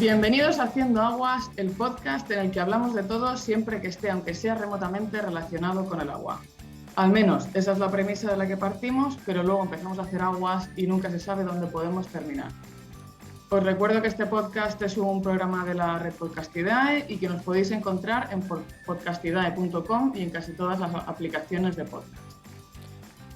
Bienvenidos a Haciendo Aguas, el podcast en el que hablamos de todo siempre que esté, aunque sea remotamente, relacionado con el agua. Al menos esa es la premisa de la que partimos, pero luego empezamos a hacer aguas y nunca se sabe dónde podemos terminar. Os recuerdo que este podcast es un programa de la red Podcastidae y que nos podéis encontrar en podcastidae.com y en casi todas las aplicaciones de podcast.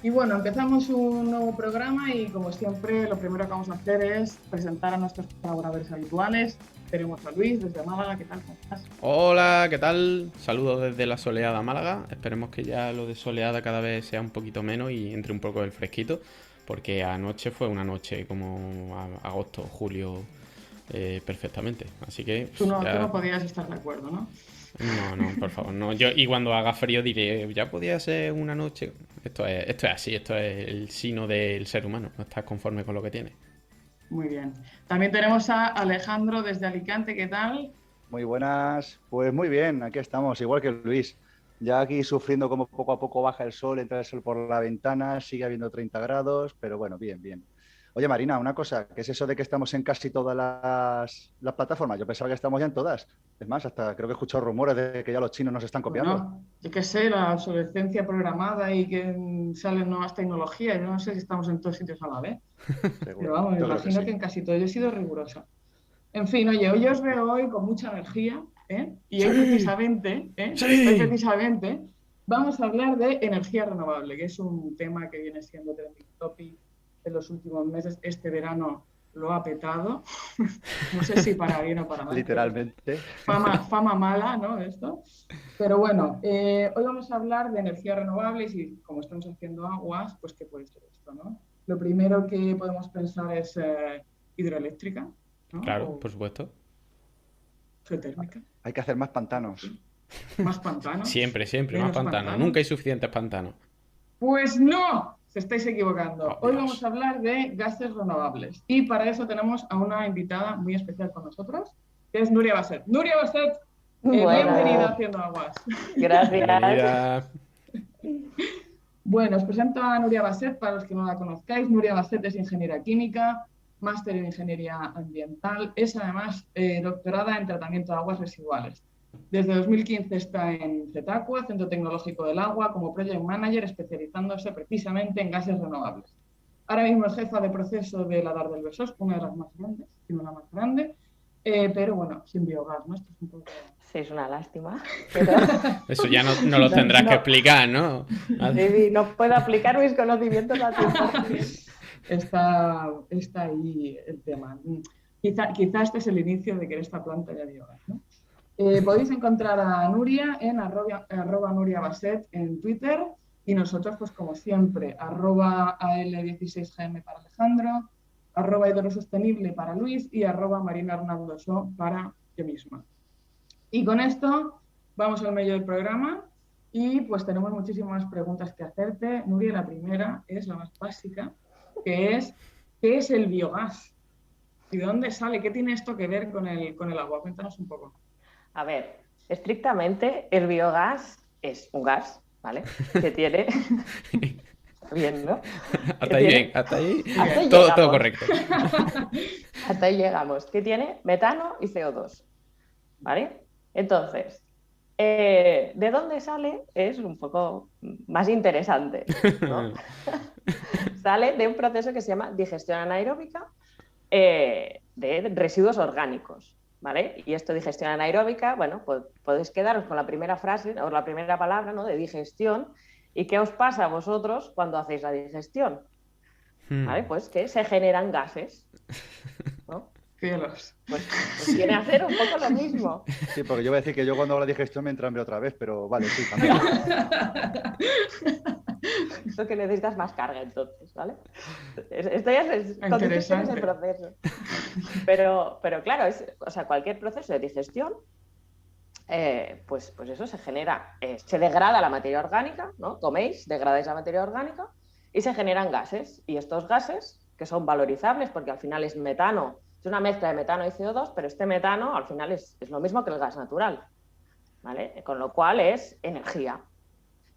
Y bueno, empezamos un nuevo programa y como siempre lo primero que vamos a hacer es presentar a nuestros colaboradores habituales. Tenemos a Luis desde Málaga, ¿qué tal? ¿Cómo estás? Hola, ¿qué tal? Saludos desde la soleada Málaga. Esperemos que ya lo de soleada cada vez sea un poquito menos y entre un poco el fresquito, porque anoche fue una noche como agosto, julio, perfectamente. Así que Tú no podías estar de acuerdo, ¿no? No, por favor, no. Y cuando haga frío diré, ya podía ser una noche. Esto es así, esto es el sino del ser humano, no estás conforme con lo que tiene. Muy bien. También tenemos a Alejandro desde Alicante, ¿qué tal? Muy buenas, pues muy bien, aquí estamos, igual que Luis. Ya aquí sufriendo como poco a poco baja el sol, entra el sol por la ventana, sigue habiendo 30 grados, pero bueno, bien, bien. Oye, Marina, una cosa, ¿qué es eso de que estamos en casi todas las plataformas? Yo pensaba que estamos ya en todas. Es más, hasta creo que he escuchado rumores de que ya los chinos nos están copiando. Bueno, yo qué sé, la obsolescencia programada y que salen nuevas tecnologías. Yo no sé si estamos en todos sitios a la vez. Pero vamos, me imagino que en casi todo yo he sido rigurosa. En fin, oye, hoy os veo hoy con mucha energía, ¿eh? Y hoy precisamente vamos a hablar de energía renovable, que es un tema que viene siendo trending topic en los últimos meses. Este verano lo ha petado, no sé si para bien o para mal. Literalmente. Fama mala, ¿no? Esto. Pero bueno, hoy vamos a hablar de energías renovables y como estamos haciendo aguas, pues ¿qué puede ser esto, no? Lo primero que podemos pensar es hidroeléctrica, ¿no? Claro, por supuesto. Geotérmica. Hay que hacer más pantanos. Más pantanos. Siempre, más pantanos. Nunca hay suficientes pantanos. Pues no, se estáis equivocando. Oh, hoy Dios. vamos a hablar de gases renovables y para eso tenemos a una invitada muy especial con nosotros, que es Núria Basset. Núria Basset, bienvenida a Haciendo Aguas. Gracias. Bueno, os presento a Núria Basset, para los que no la conozcáis. Núria Basset es ingeniera química, máster en ingeniería ambiental, es además doctorada en tratamiento de aguas residuales. Desde 2015 está en CETACUA, Centro Tecnológico del Agua, como Project Manager, especializándose precisamente en gases renovables. Ahora mismo es jefa de proceso de la Dar del Besós, una de las más grandes, si no la más grande, pero bueno, sin biogás, ¿no? Esto es un poco... Sí, es una lástima. Pero... Eso ya no lo tendrás que explicar, ¿no? Sí, no puedo aplicar mis conocimientos al 100%. Está ahí el tema. Quizá este es el inicio de que en esta planta haya biogás, ¿no? Podéis encontrar a Núria en arroba Núria Basset en Twitter y nosotros, pues como siempre, arroba AL16GM para Alejandro, arroba Hidrosostenible para Luis y arroba Marina Arnaldo So para yo misma. Y con esto vamos al medio del programa y pues tenemos muchísimas preguntas que hacerte. Núria, la primera es la más básica, que es ¿qué es el biogás? ¿Y de dónde sale? ¿Qué tiene esto que ver con el agua? Cuéntanos un poco. A ver, estrictamente el biogás es un gas, ¿vale? Que tiene... Bien, ¿no? Hasta ahí bien, hasta ahí todo correcto. Hasta ahí llegamos. Que tiene metano y CO2, ¿vale? Entonces, ¿de dónde sale? Es un poco más interesante, ¿no? Sale de un proceso que se llama digestión anaeróbica de residuos orgánicos, ¿vale? Y esto, digestión anaeróbica, bueno, pues podéis quedaros con la primera frase o la primera palabra, ¿no? De digestión. ¿Y qué os pasa a vosotros cuando hacéis la digestión? ¿Vale? Pues que se generan gases, ¿no? Cielos. Pues viene a hacer un poco lo mismo. Sí, porque yo voy a decir que yo cuando hago la digestión me entra hambre otra vez, pero vale, sí, también. Lo que necesitas más carga, entonces, ¿vale? Esto ya es el proceso. Pero claro, o sea, cualquier proceso de digestión, pues eso se genera, se degrada la materia orgánica, ¿no? Coméis, degradáis la materia orgánica y se generan gases. Y estos gases, que son valorizables, porque al final es metano, es una mezcla de metano y CO2, pero este metano al final es lo mismo que el gas natural, ¿vale? Con lo cual es energía.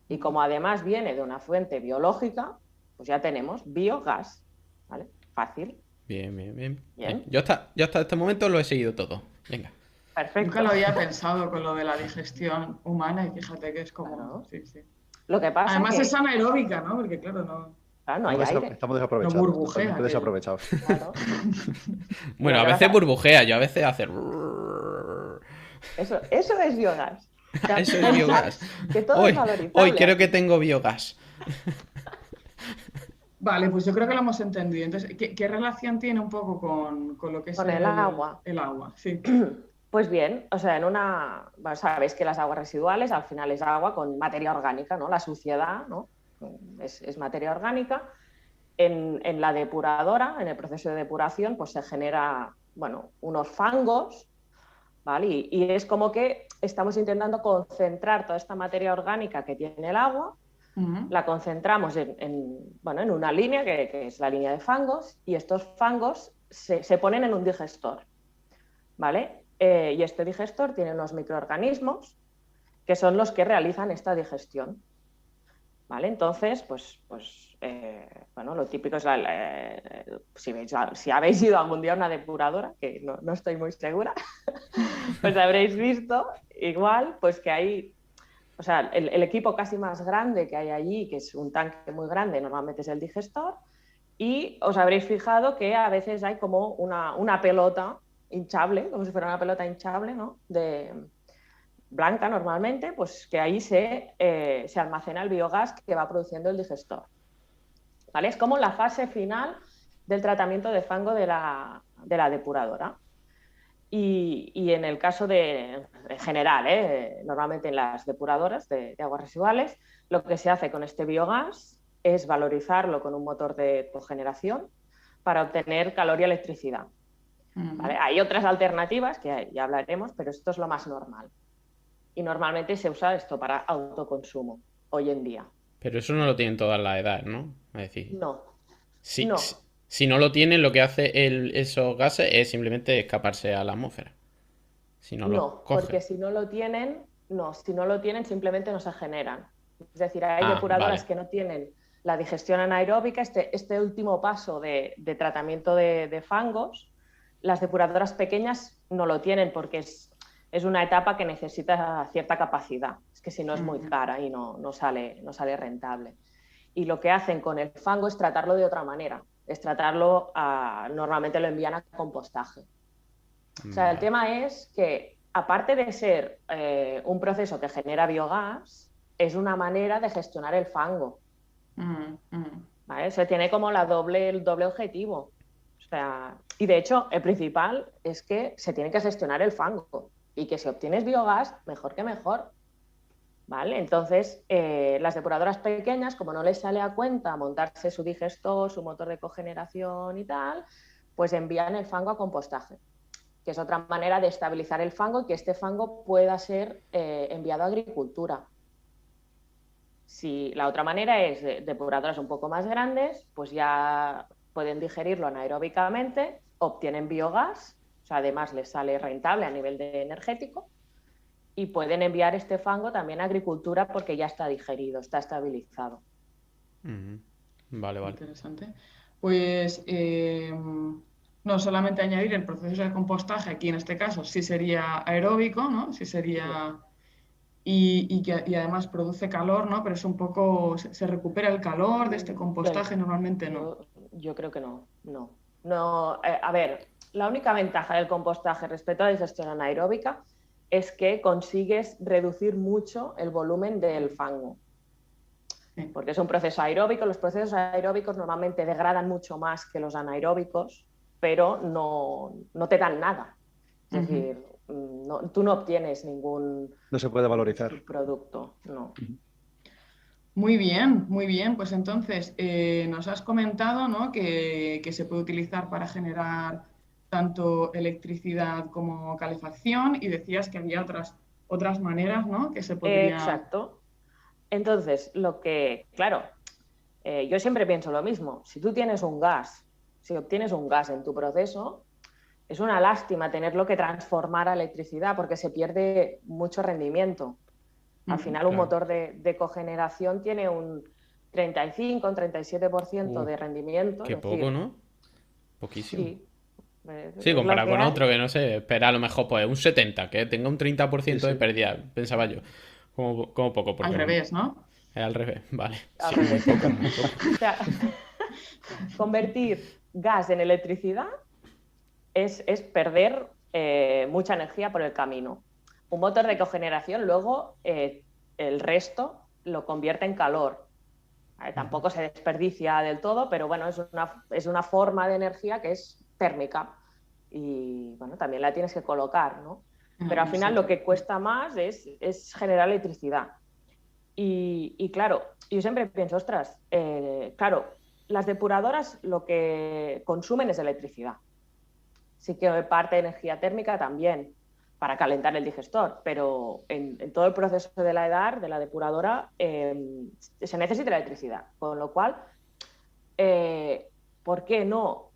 Y como además viene de una fuente biológica, pues ya tenemos biogás, ¿vale? Fácil. Bien, bien, bien. Bien. Yo hasta este momento lo he seguido todo. Venga. Perfecto. Nunca lo había pensado con lo de la digestión humana y fíjate que es como... Claro. Sí, sí. Lo que pasa Además que, es anaeróbica, ¿no? Porque claro, no hay aire. Estamos no desaprovechados, burbujea totalmente aquello. desaprovechados. Claro. Bueno, Lo a que veces pasa- burbujea, yo a veces hacer... Eso es biogás. O sea, Eso es pensad biogás. que todo es Hoy valorizable creo que aquí. tengo biogás. Vale, pues yo creo que lo hemos entendido. Entonces, ¿qué relación tiene un poco con lo que es Con el agua. el agua? Sí. Pues bien, o sea, bueno, sabéis que las aguas residuales al final es agua con materia orgánica, ¿no? La suciedad, ¿no? Es materia orgánica. En la depuradora, en el proceso de depuración, pues se genera, bueno, unos fangos, ¿vale? Y es como que estamos intentando concentrar toda esta materia orgánica que tiene el agua, la concentramos bueno, en una línea que es la línea de fangos, y estos fangos se ponen en un digestor, ¿vale? Y este digestor tiene unos microorganismos que son los que realizan esta digestión, ¿vale? Entonces, bueno, lo típico es si habéis ido algún día a una depuradora, que no estoy muy segura, pues habréis visto igual, pues que hay, o sea, el equipo casi más grande que hay allí, que es un tanque muy grande, normalmente es el digestor, y os habréis fijado que a veces hay como una pelota hinchable, como si fuera una pelota hinchable, ¿no? Blanca normalmente, pues que ahí se almacena el biogás que va produciendo el digestor, ¿vale? Es como la fase final del tratamiento de fango de la depuradora. Y en el caso en general, normalmente en las depuradoras de aguas residuales, lo que se hace con este biogás es valorizarlo con un motor de cogeneración para obtener calor y electricidad, ¿vale? Hay otras alternativas que ya hablaremos, pero esto es lo más normal. Y normalmente se usa esto para autoconsumo hoy en día. Pero eso no lo tienen todas las edades, ¿no? Es decir, No, si, no, si, si no lo tienen, lo que hace esos gases es simplemente escaparse a la atmósfera. Si no lo no, cogen. porque si no lo tienen simplemente no se generan. Es decir, hay Ah, depuradoras vale. que no tienen la digestión anaeróbica, este último paso de tratamiento de fangos, las depuradoras pequeñas no lo tienen porque es una etapa que necesita cierta capacidad. Es que si no es muy cara y no sale rentable. Y lo que hacen con el fango es tratarlo de otra manera. Es tratarlo normalmente lo envían a compostaje. O sea, el tema es que, aparte de ser un proceso que genera biogás, es una manera de gestionar el fango. ¿Vale? Se tiene como el doble objetivo. O sea, y de hecho, el principal es que se tiene que gestionar el fango y que si obtienes biogás, mejor que mejor. ¿Vale? Entonces, las depuradoras pequeñas, como no les sale a cuenta montarse su digestor, su motor de cogeneración y tal, pues envían el fango a compostaje, que es otra manera de estabilizar el fango y que este fango pueda ser enviado a agricultura. Si la otra manera es depuradoras un poco más grandes, pues ya pueden digerirlo anaeróbicamente, obtienen biogás, o sea, además les sale rentable a nivel de energético, y pueden enviar este fango también a agricultura porque ya está digerido, está estabilizado. Vale, vale. Interesante. Pues no solamente añadir el proceso de compostaje, aquí en este caso sí sería aeróbico, ¿no? Sí sería... Y además produce calor, ¿no? Pero es un poco... ¿Se recupera el calor de este compostaje? Normalmente no. Yo creo que no. A ver, la única ventaja del compostaje respecto a la digestión anaeróbica es que consigues reducir mucho el volumen del fango. Sí. Porque es un proceso aeróbico. Los procesos aeróbicos normalmente degradan mucho más que los anaeróbicos, pero no te dan nada. Es decir, tú no obtienes ningún... No se puede valorizar. Producto, no. Muy bien, muy bien. Pues entonces nos has comentado, ¿no? que se puede utilizar para generar tanto electricidad como calefacción y decías que había otras maneras, ¿no? que se podría... Exacto. Entonces, claro, yo siempre pienso lo mismo. Si tú tienes si obtienes un gas en tu proceso, es una lástima tenerlo que transformar a electricidad porque se pierde mucho rendimiento. Al final, un motor de cogeneración tiene un 35, un 37% de rendimiento. Qué es poco, decir, ¿no? Poquísimo. Sí. Sí, Es lo comparado que con hay. otro que no sé, espera a lo mejor pues un 70, que tenga un 30% Sí, de sí. pérdida, pensaba yo. Como poco, Al porque revés, ¿no? es al revés, vale. Al Sí, muy revés. poco, muy poco. O sea, convertir gas en electricidad es perder mucha energía por el camino. Un motor de cogeneración luego el resto lo convierte en calor. ¿Vale? Tampoco se desperdicia del todo, pero bueno, es una forma de energía que es térmica y bueno, también la tienes que colocar, ¿no? Pero al final Sí. lo que cuesta más es generar electricidad. Y claro, yo siempre pienso, ostras, claro, las depuradoras lo que consumen es electricidad. Sí que parte de energía térmica también para calentar el digestor, pero en todo el proceso de la EDAR, de la depuradora, se necesita electricidad. Con lo cual, ¿por qué no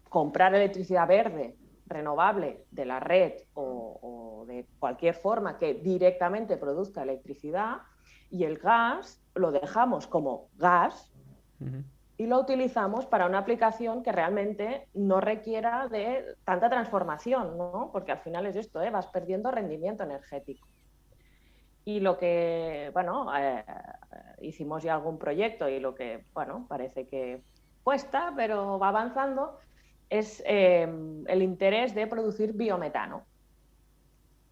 comprar electricidad verde, renovable, de la red o de cualquier forma que directamente produzca electricidad y el gas lo dejamos como gas y lo utilizamos para una aplicación que realmente no requiera de tanta transformación, ¿no? Porque al final es esto, vas perdiendo rendimiento energético. Y lo que, bueno, hicimos ya algún proyecto y lo que, bueno, parece que cuesta, pero va avanzando, es el interés de producir biometano,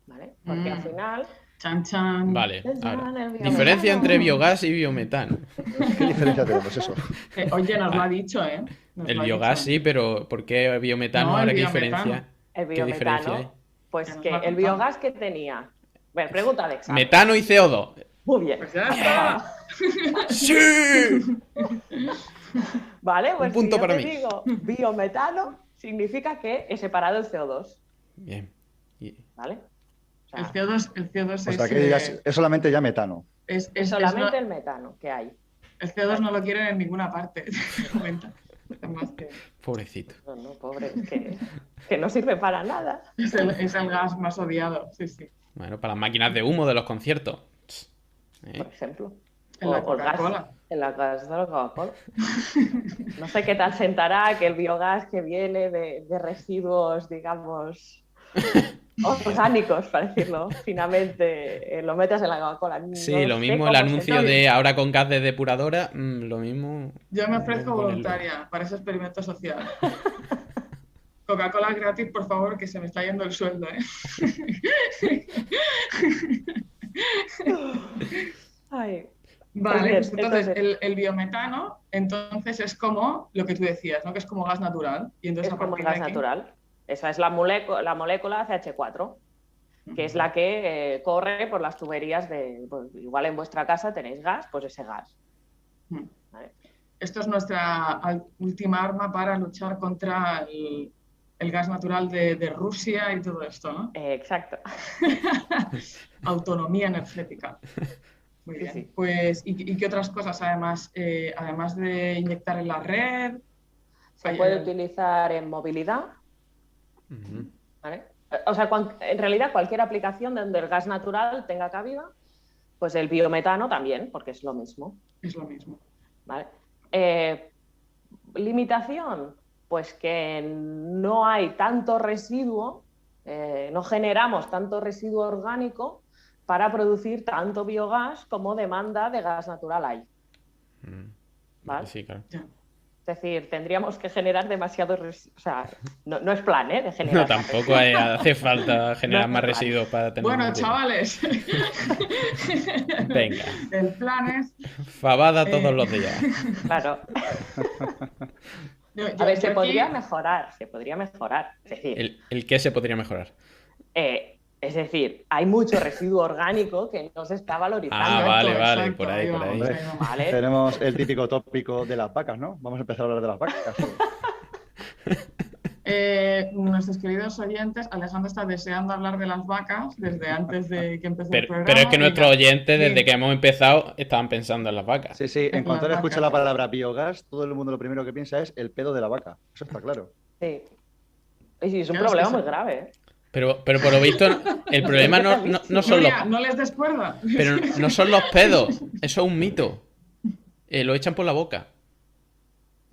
¿vale? Porque al final... Chan, chan. Vale, El ahora. biometano. Diferencia entre biogás y biometano. ¿Qué diferencia tenemos eso? Oye, nos lo ha dicho, ¿eh? Nos El lo ha biogás dicho. sí, pero ¿por qué biometano No, el ahora qué biometano. diferencia? El ¿Qué diferencia hay? biometano, pues Ya nos que lo ha el contado. biogás que tenía... Bueno, pregunta de examen. Metano y CO2. Muy bien. Pues ya está. ¡Sí! Vale, pues punto si yo para te mí. digo biometano, significa que he separado el CO2, Bien. ¿vale? O sea, El CO2 O sea, que es solamente ya metano. es solamente el metano que hay. el CO2 no lo quieren en ninguna parte. Comenta. Además que Pobrecito. No, pobre, es que no sirve para nada. es el gas más odiado. Sí, sí. Bueno, para las máquinas de humo de los conciertos. Por ejemplo. En la O el gas. Coca-Cola. En la gas de la Coca-Cola. No sé qué tal sentará que el biogás que viene de residuos, digamos, orgánicos, para decirlo finamente, lo metas en la Coca-Cola. Sí, No lo sé mismo el cómo anuncio sentará. de ahora con gas de depuradora, lo mismo. Yo me ofrezco ponerlo. voluntaria para ese experimento social. Coca-Cola gratis, por favor, que se me está yendo el sueldo, ¿eh? Ay, Vale, Pues pues bien, entonces entonces- el biometano, entonces es como lo que tú decías, ¿no? Que es como gas natural. Y entonces es a como partir gas de aquí, natural. Esa es la molécula CH4, que es la que corre por las tuberías de... Pues, igual en vuestra casa tenéis gas, pues ese gas. Mm. ¿Vale? Esto es nuestra última arma para luchar contra el gas natural de Rusia y todo esto, ¿no? Exacto. Autonomía energética. Muy Sí, bien. sí. Pues, ¿y qué otras cosas además de inyectar en la red? Se puede utilizar en movilidad, Ujú. ¿vale? O sea, en realidad cualquier aplicación donde el gas natural tenga cabida, pues el biometano también, porque es lo mismo, Es lo mismo. ¿vale? Limitación, pues que no hay tanto residuo, no generamos tanto residuo orgánico para producir tanto biogás como demanda de gas natural hay. ¿Vale? Sí, claro. Ya. Es decir, tendríamos que generar demasiado residuo. O sea, no es plan, ¿eh? De No, generar. tampoco hace falta generar No, más vale. residuos para tener Bueno, más tiempo. chavales. Venga. El plan es... Fabada todos los días. Claro. yo A ver, aquí- se podría mejorar. Es decir, ¿El qué se podría mejorar? hay mucho residuo orgánico que no se está valorizando. Ah, vale, Exacto, vale, por ahí, por vamos, ahí. Hombre, vamos. ¿Vale? tenemos el típico tópico de las vacas, ¿no? Vamos a empezar a hablar de las vacas. Nuestros queridos oyentes, Alejandro está deseando hablar de las vacas desde antes de que empezó el Pero, programa. pero es que nuestros Venga. oyentes, desde Bien. que hemos empezado, estaban pensando en las vacas. Sí, sí, en cuanto él Las escucha vacas. la palabra biogás, todo el mundo lo primero que piensa es el pedo de la vaca. Eso está claro. Sí. Y sí, es un Claro, es problema que muy sí. grave, ¿eh? Pero por lo visto, el problema no son los... Nuria, no les des cuerda. Pero no son los pedos. Eso es un mito. Lo echan por la boca.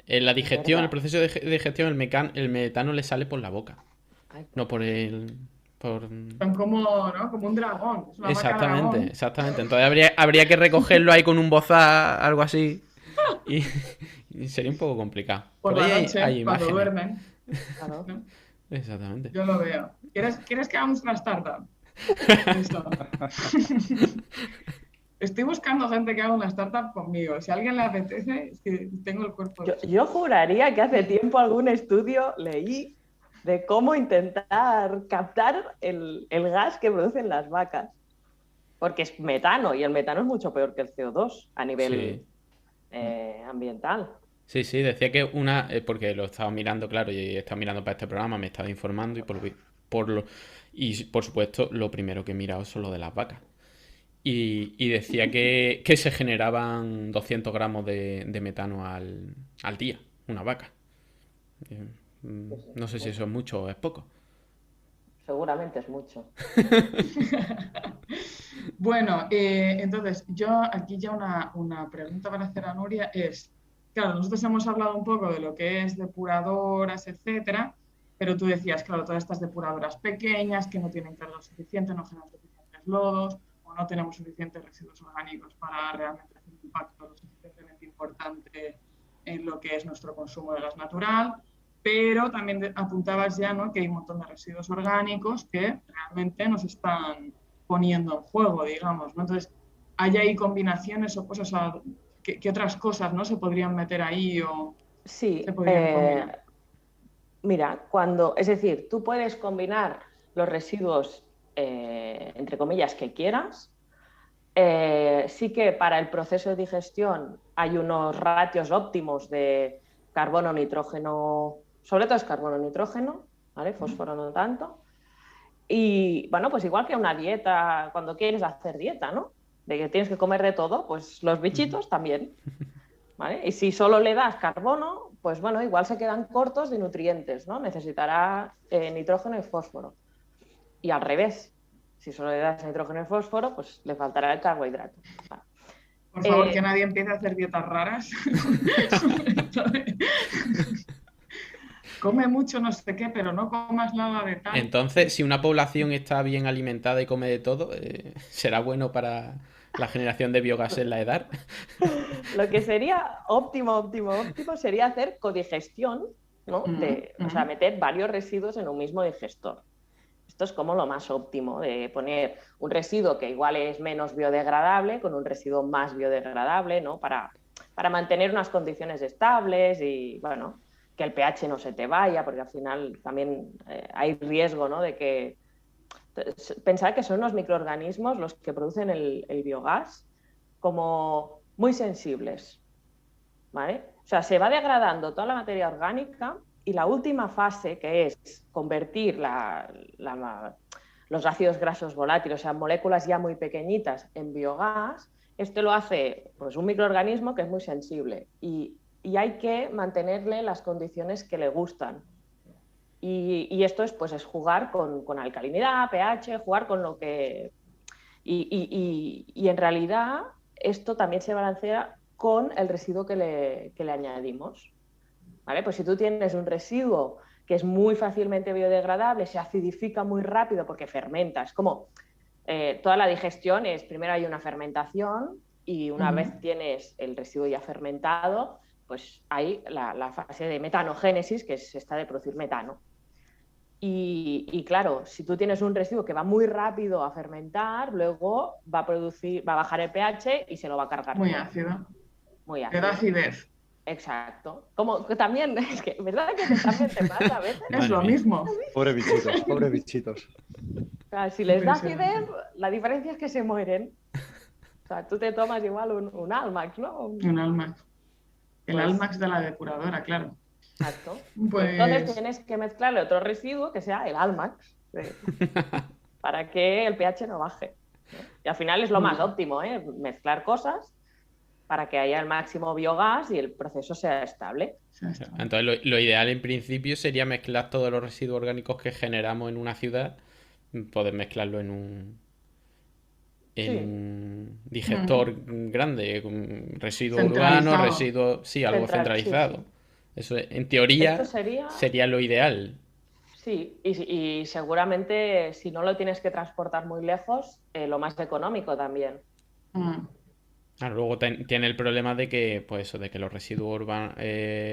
En la Es digestión, el verdad. proceso de digestión, el metano le sale por la boca, Ay, no por el... Por... Son como, ¿no? Como un dragón, es una vaca Exactamente, dragón. exactamente. Entonces habría que recogerlo ahí con un bozal, algo así, y, y sería un poco complicado. Por Por la ahí hay noche, cuando imágenes. duermen, claro. ¿no? Exactamente. Yo lo veo. ¿Quieres que hagamos una startup? Eso. Estoy buscando gente que haga una startup conmigo. Si a alguien le apetece, es que tengo el cuerpo Yo, de eso. yo juraría que hace tiempo algún estudio leí de cómo intentar captar el gas que producen las vacas. Porque es metano y el metano es mucho peor que el CO2 a Sí. nivel ambiental. Sí, sí, decía que una, porque lo estaba mirando, claro, y he estado mirando para este programa, me estaba informando y por supuesto lo primero que he mirado son lo de las vacas. Y decía que se generaban 200 gramos de metano al día, una vaca. Eh, Sí, sí, No sé si eso mucho. es mucho o es poco. Seguramente es mucho. Bueno, entonces yo aquí ya una pregunta para hacer a Nuria es, claro, nosotros hemos hablado un poco de lo que es depuradoras, etcétera, pero tú decías, claro, todas estas depuradoras pequeñas que no tienen carga suficiente, no generan suficientes lodos o no tenemos suficientes residuos orgánicos para realmente hacer un impacto lo suficientemente importante en lo que es nuestro consumo de gas natural. Pero también apuntabas ya, ¿no? Que hay un montón de residuos orgánicos que realmente nos están poniendo en juego, digamos, ¿no? Entonces, ¿hay ahí combinaciones o cosas, qué otras cosas, ¿no? Se podrían meter ahí o se Sí, podrían combinar? mira, es decir, tú puedes combinar los residuos, entre comillas, que quieras. Sí que para el proceso de digestión hay unos ratios óptimos de carbono, nitrógeno, sobre todo es carbono, nitrógeno, ¿vale? Fósforo no tanto. Y bueno, pues igual que una dieta, cuando quieres hacer dieta, ¿no? De que tienes que comer de todo, pues los bichitos también, ¿vale? Y si solo le das carbono, pues bueno, igual se quedan cortos de nutrientes, ¿no? Necesitará nitrógeno y fósforo. Y al revés, si solo le das nitrógeno y fósforo, pues le faltará el carbohidrato. Vale. Por favor, que nadie empiece a hacer dietas raras. Come mucho no sé qué, pero no comas nada de tal. Entonces, si una población está bien alimentada y come de todo, ¿será bueno para la generación de biogás en la edad? Lo que sería óptimo, óptimo, óptimo sería hacer codigestión, ¿no? O sea, meter varios residuos en un mismo digestor. Esto es como lo más óptimo, de poner un residuo que igual es menos biodegradable con un residuo más biodegradable, ¿no? Para mantener unas condiciones estables y, bueno, que el pH no se te vaya, porque al final también hay riesgo, ¿no? De que... Pensar que son los microorganismos los que producen el biogás como muy sensibles, ¿vale? O sea, se va degradando toda la materia orgánica y la última fase, que es convertir los ácidos grasos volátiles, o sea, moléculas ya muy pequeñitas, en biogás, esto lo hace pues, un microorganismo que es muy sensible y hay que mantenerle las condiciones que le gustan. Y esto pues, es jugar con alcalinidad, pH, jugar con lo que... Y en realidad esto también se balancea con el residuo que le añadimos. ¿Vale? Pues si tú tienes un residuo que es muy fácilmente biodegradable, se acidifica muy rápido porque fermenta, es como toda la digestión es, primero hay una fermentación y una vez tienes el residuo ya fermentado, pues hay la fase de metanogénesis, que es esta de producir metano. Y claro, si tú tienes un residuo que va muy rápido a fermentar, luego va a bajar el pH y se lo va a cargar Muy todo. ácido. Muy Te da ácido. acidez. Exacto. Como que también, es que, ¿verdad que también te pasa a veces? Es Madre lo mía. mismo. Pobres bichitos, pobres bichitos. O sea, si les da acidez, Impresionante. la diferencia es que se mueren. O sea, tú te tomas igual un Almax, ¿no? Un Almax. El Pues, Almax de la depuradora, claro. exacto. Pues entonces Pues tienes que mezclarle otro residuo que sea el Almax, para que el pH no baje, ¿no? Y al final es lo más óptimo, ¿eh? Mezclar cosas para que haya el máximo biogás y el proceso sea estable. Entonces, lo ideal en principio sería mezclar todos los residuos orgánicos que generamos en una ciudad, poder mezclarlo en Sí. un digestor grande, con residuos urbanos, Centralizado. residuos, sí, algo Sí, centralizado. sí. Eso en teoría Esto sería, sería lo ideal. sí, y seguramente si no lo tienes que transportar muy lejos, lo más económico también. Mm. Claro, luego tiene el problema de que, pues eso, de que los residuos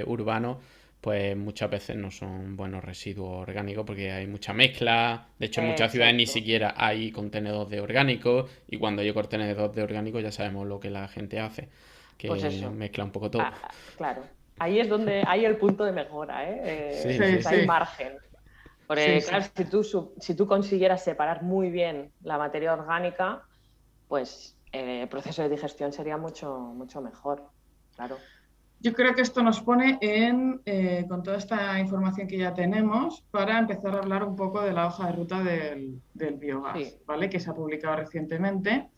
urbanos, pues muchas veces no son buenos residuos orgánicos porque hay mucha mezcla. De hecho, en muchas ciudades ni Exacto. siquiera hay contenedores de orgánicos y cuando hay contenedores de orgánicos ya sabemos lo que la gente hace, Pues que eso. mezcla un poco todo. Claro. Ahí es donde hay el punto de mejora, ¿eh? Sí, Sí, sí, O sea, hay sí. sí, margen. sí, Porque, sí. claro, si tú consiguieras separar muy bien la materia orgánica, pues el proceso de digestión sería mucho, mucho mejor. Claro. Yo creo que esto nos pone con toda esta información que ya tenemos, para empezar a hablar un poco de la hoja de ruta del biogás, Sí, ¿vale? Que se ha publicado recientemente.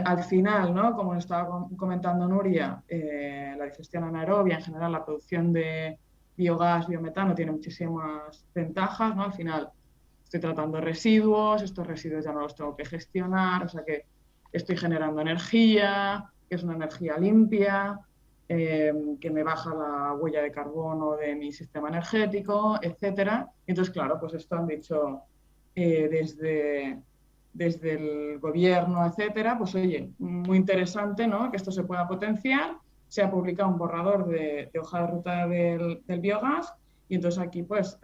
Al final, ¿no? Como estaba comentando Nuria, la digestión anaerobia, en general, la producción de biogás, biometano, tiene muchísimas ventajas, ¿no? Al final estoy tratando residuos, estos residuos ya no los tengo que gestionar, o sea que estoy generando energía, que es una energía limpia, que me baja la huella de carbono de mi sistema energético, etcétera. Entonces, claro, pues esto han dicho desde el gobierno, etcétera, pues oye, muy interesante, ¿no? Que esto se pueda potenciar. Se ha publicado un borrador de hoja de ruta del biogás y entonces aquí pues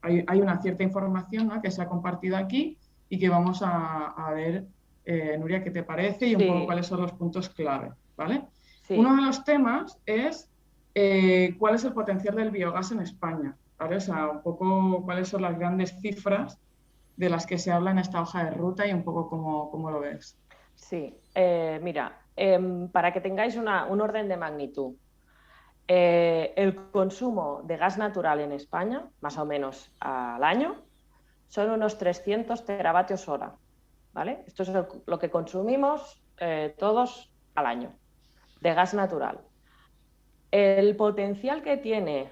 hay una cierta información, ¿no? Que se ha compartido aquí y que vamos a ver, Nuria, qué te parece y un poco sí, cuáles son los puntos clave, ¿vale? Uno de sí. los temas es cuál es el potencial del biogás en España, ¿vale? O sea, un poco cuáles son las grandes cifras de las que se habla en esta hoja de ruta y un poco cómo lo ves. Sí, mira, para que tengáis un orden de magnitud, el consumo de gas natural en España, más o menos al año, son unos 300 teravatios hora, ¿vale? Esto es lo que consumimos todos al año de gas natural. El potencial que tiene,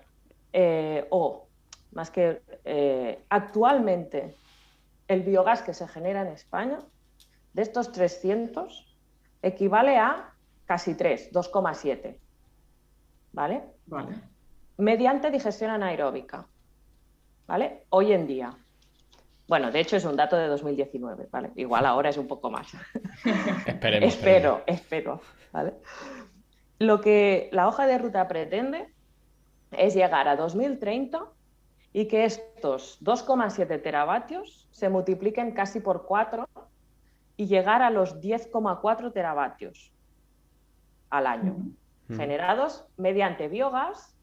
o más que actualmente, el biogás que se genera en España, de estos 300, equivale a casi 3, 2,7, ¿vale? Vale. Mediante digestión anaeróbica, ¿vale? Hoy en día. Bueno, de hecho es un dato de 2019, ¿vale? Igual ahora es un poco más. Esperemos, esperemos. Espero, ¿vale? Lo que la hoja de ruta pretende es llegar a 2030 y que estos 2,7 teravatios se multipliquen casi por 4 y llegar a los 10,4 teravatios al año, generados mediante biogás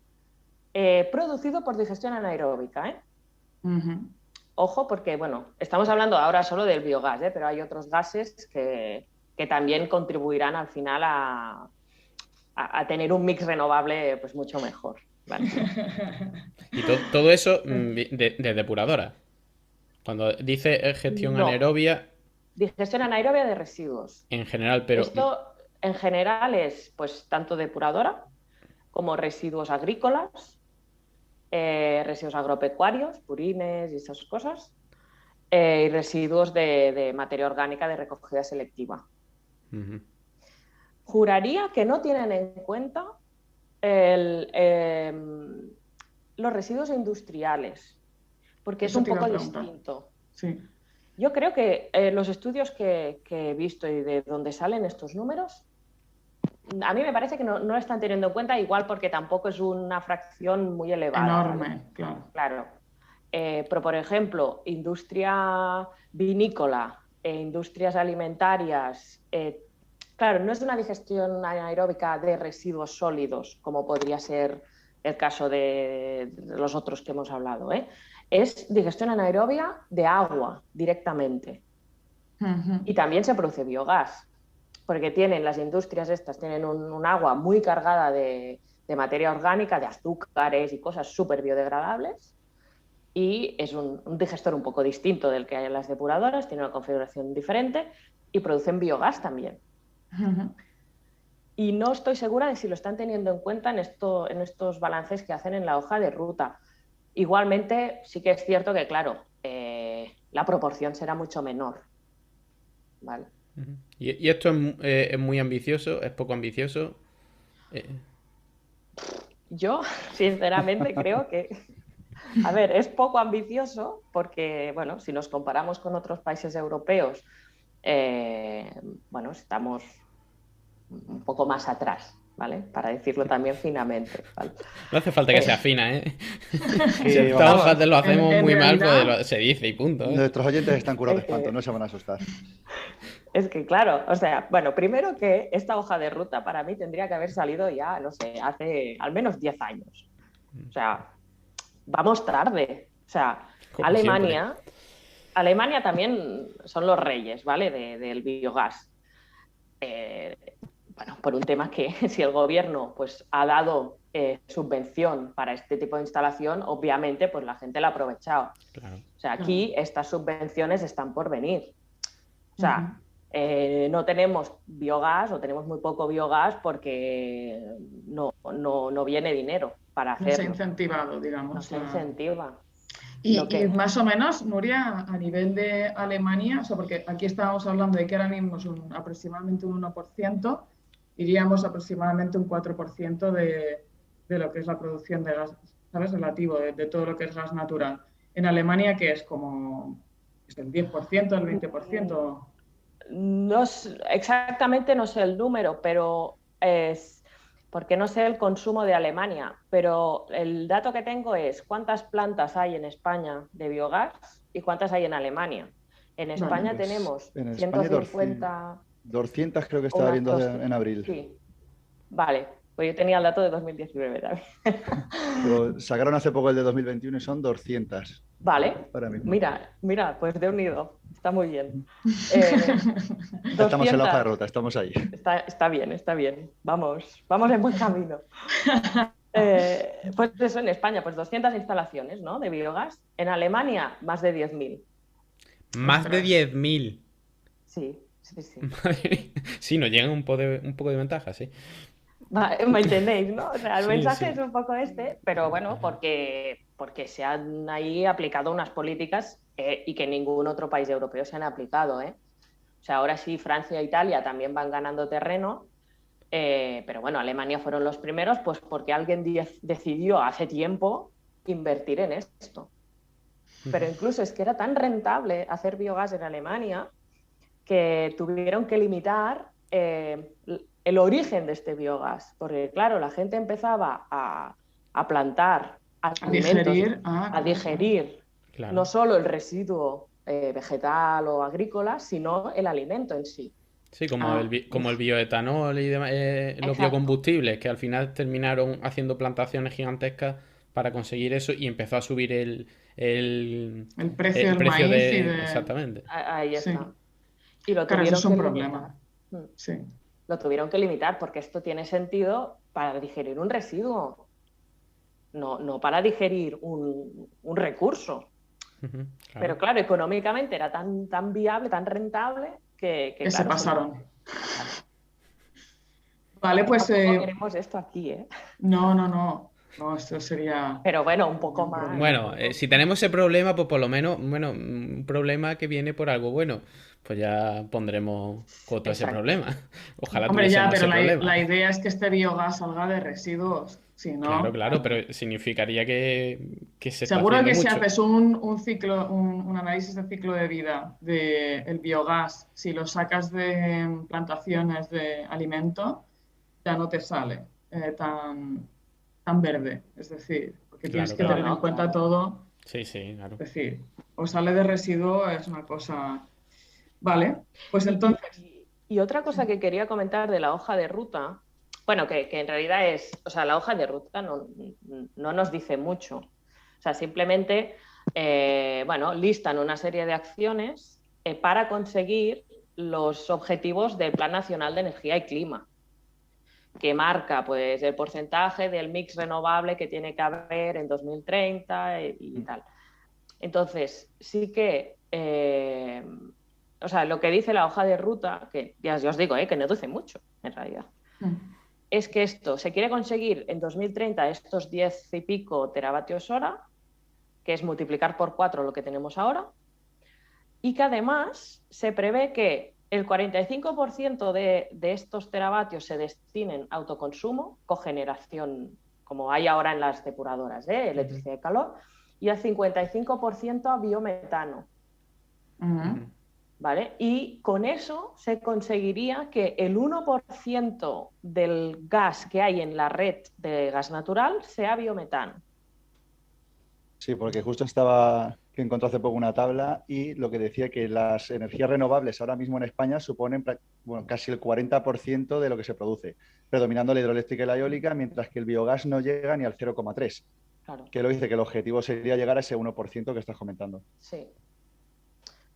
producido por digestión anaeróbica. Ojo, porque bueno, estamos hablando ahora solo del biogás, pero hay otros gases que también contribuirán al final a tener un mix renovable pues mucho mejor. ¿Vale? Y todo eso de depuradora. Cuando dice gestión No, anaerobia, digestión anaerobia de residuos. en general, pero Esto en general es pues tanto depuradora como residuos agrícolas, residuos agropecuarios, purines y esas cosas, y residuos de materia orgánica de recogida selectiva. Juraría que no tienen en cuenta los residuos industriales, porque es Eso un te iba a poco preguntar. distinto. Sí. Yo creo que los estudios que he visto y de donde salen estos números, a mí me parece que no lo están teniendo en cuenta, igual porque tampoco es una fracción muy elevada. Enorme, ¿vale? claro. Claro. Pero, por ejemplo, industria vinícola e industrias alimentarias, claro, no es una digestión anaeróbica de residuos sólidos, como podría ser el caso de los otros que hemos hablado. Es digestión anaerobia de agua directamente. Y también se produce biogás, porque las industrias estas tienen un agua muy cargada de materia orgánica, de azúcares y cosas súper biodegradables, y es un digestor un poco distinto del que hay en las depuradoras, tiene una configuración diferente y producen biogás también. Y no estoy segura de si lo están teniendo en cuenta en estos balances que hacen en la hoja de ruta. Igualmente, sí que es cierto que, claro, la proporción será mucho menor. ¿Vale? ¿Y esto es muy ambicioso? ¿Es poco ambicioso? Yo, sinceramente, creo que, a ver, es poco ambicioso porque, bueno, si nos comparamos con otros países europeos, bueno, estamos un poco más atrás, ¿vale? Para decirlo también finamente, ¿vale? No hace falta que sea fina, ¿eh? Si Sí, estamos vamos. lo hacemos En muy mal, realidad- pues se dice y punto, ¿eh? Nuestros oyentes están curados de Es que- espanto, no se van a asustar. Es que, claro, o sea, bueno, primero que esta hoja de ruta para mí tendría que haber salido ya, no sé, hace al menos 10 años. O sea, vamos tarde. O sea, Como Alemania también son los reyes, ¿vale? Del biogás. Bueno, por un tema que si el gobierno pues, ha dado subvención para este tipo de instalación, obviamente pues la gente la ha aprovechado. Claro. O sea, aquí estas subvenciones están por venir. O sea, no tenemos biogás o tenemos muy poco biogás porque no viene dinero para No se ha hacerlo. incentivado, digamos. No se incentiva. Y más o menos, Nuria, a nivel de Alemania, o sea, porque aquí estábamos hablando de que ahora mismo es aproximadamente un 1%, iríamos aproximadamente un 4% de lo que es la producción de gas, ¿sabes? Relativo de todo lo que es gas natural. En Alemania, que es como ¿es el 10%, el 20%? Exactamente no sé el número, pero es porque no sé el consumo de Alemania, pero el dato que tengo es cuántas plantas hay en España de biogás y cuántas hay en Alemania. En España Vale, tenemos En España 150... 200 creo que estaba unas viendo 200. en abril. Sí. Vale, pues yo tenía el dato de 2019 también. Pero sacaron hace poco el de 2021 y son 200. Vale, Ahora mismo. mira, pues de unido, está muy bien. Estamos en la hoja de 200. ruta, estamos ahí. Está bien. Vamos en buen camino. Pues eso, en España, pues 200 instalaciones, ¿no? De biogás. En Alemania, más de 10.000. Más de Ostras. 10.000. Sí. Sí, nos llega un poco de ventaja, sí. ¿Me entendéis, no? O sea, el Sí, mensaje sí. es un poco este, pero bueno, porque se han ahí aplicado unas políticas y que ningún otro país europeo se han aplicado, ¿eh? O sea, ahora sí, Francia e Italia también van ganando terreno, pero bueno, Alemania fueron los primeros, pues porque alguien decidió hace tiempo invertir en esto. Pero incluso es que era tan rentable hacer biogás en Alemania que tuvieron que limitar el origen de este biogás, porque claro, la gente empezaba a plantar alimentos, a digerir Claro. no solo el residuo vegetal o agrícola, sino el alimento en sí. Sí, como el bioetanol y demás, los biocombustibles, que al final terminaron haciendo plantaciones gigantescas para conseguir eso y empezó a subir el precio del maíz Exactamente. Ahí está. Sí. Y lo Claro, tuvieron eso es un que problema. limitar. Sí. Lo tuvieron que limitar porque esto tiene sentido para digerir un residuo, no para digerir un recurso. Claro. Pero claro, económicamente era tan viable, tan rentable que se claro, pasaron. Vale, pues... No queremos esto aquí, ¿eh? No, esto sería... Pero bueno, un poco más. Bueno, si tenemos ese problema, pues por lo menos, bueno, un problema que viene por algo bueno, pues ya pondremos coto a ese problema. Ojalá Hombre, ya, pero ese problema. la idea es que este biogás salga de residuos, si no... Claro, pero significaría que se está Seguro que haciendo si mucho. haces un ciclo, un análisis de ciclo de vida del biogás, si lo sacas de plantaciones de alimento, ya no te sale tan verde. Es decir, porque tienes que tener en cuenta todo. Sí, claro. Es decir, o sale de residuo es una cosa... Vale, pues entonces... Y otra cosa que quería comentar de la hoja de ruta, bueno, que en realidad es, o sea, la hoja de ruta no nos dice mucho. O sea, simplemente, bueno, listan una serie de acciones para conseguir los objetivos del Plan Nacional de Energía y Clima, que marca pues el porcentaje del mix renovable que tiene que haber en 2030 y tal. Entonces, sí que... o sea, lo que dice la hoja de ruta, que ya os digo, que no dice mucho, en realidad, es que esto se quiere conseguir en 2030 estos 10 y pico teravatios hora, que es multiplicar por 4 lo que tenemos ahora, y que además se prevé que el 45% de estos teravatios se destinen a autoconsumo, cogeneración como hay ahora en las depuradoras, electricidad y calor, y el 55% a biometano. ¿Vale? Y con eso se conseguiría que el 1% del gas que hay en la red de gas natural sea biometano. Sí, porque justo estaba que encontré hace poco una tabla y lo que decía que las energías renovables ahora mismo en España suponen casi el 40% de lo que se produce, predominando la hidroeléctrica y la eólica, mientras que el biogás no llega ni al 0,3%. Claro. Que lo dice que el objetivo sería llegar a ese 1% que estás comentando. Sí.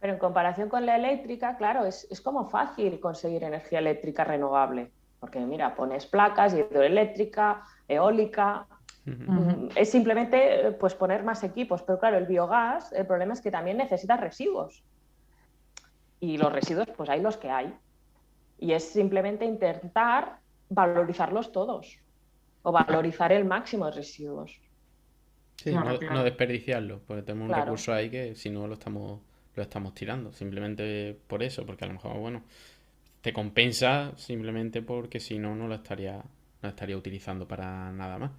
Pero en comparación con la eléctrica, claro, es como fácil conseguir energía eléctrica renovable. Porque mira, pones placas, hidroeléctrica, eólica. Es simplemente pues poner más equipos. Pero claro, el biogás, el problema es que también necesita residuos. Y los residuos, pues hay los que hay. Y es simplemente intentar valorizarlos todos. O valorizar el máximo de residuos. Sí, no desperdiciarlo, porque tenemos un recurso ahí que si no lo estamos tirando, simplemente por eso, porque a lo mejor, bueno, te compensa simplemente porque si no, no lo estaría utilizando para nada más.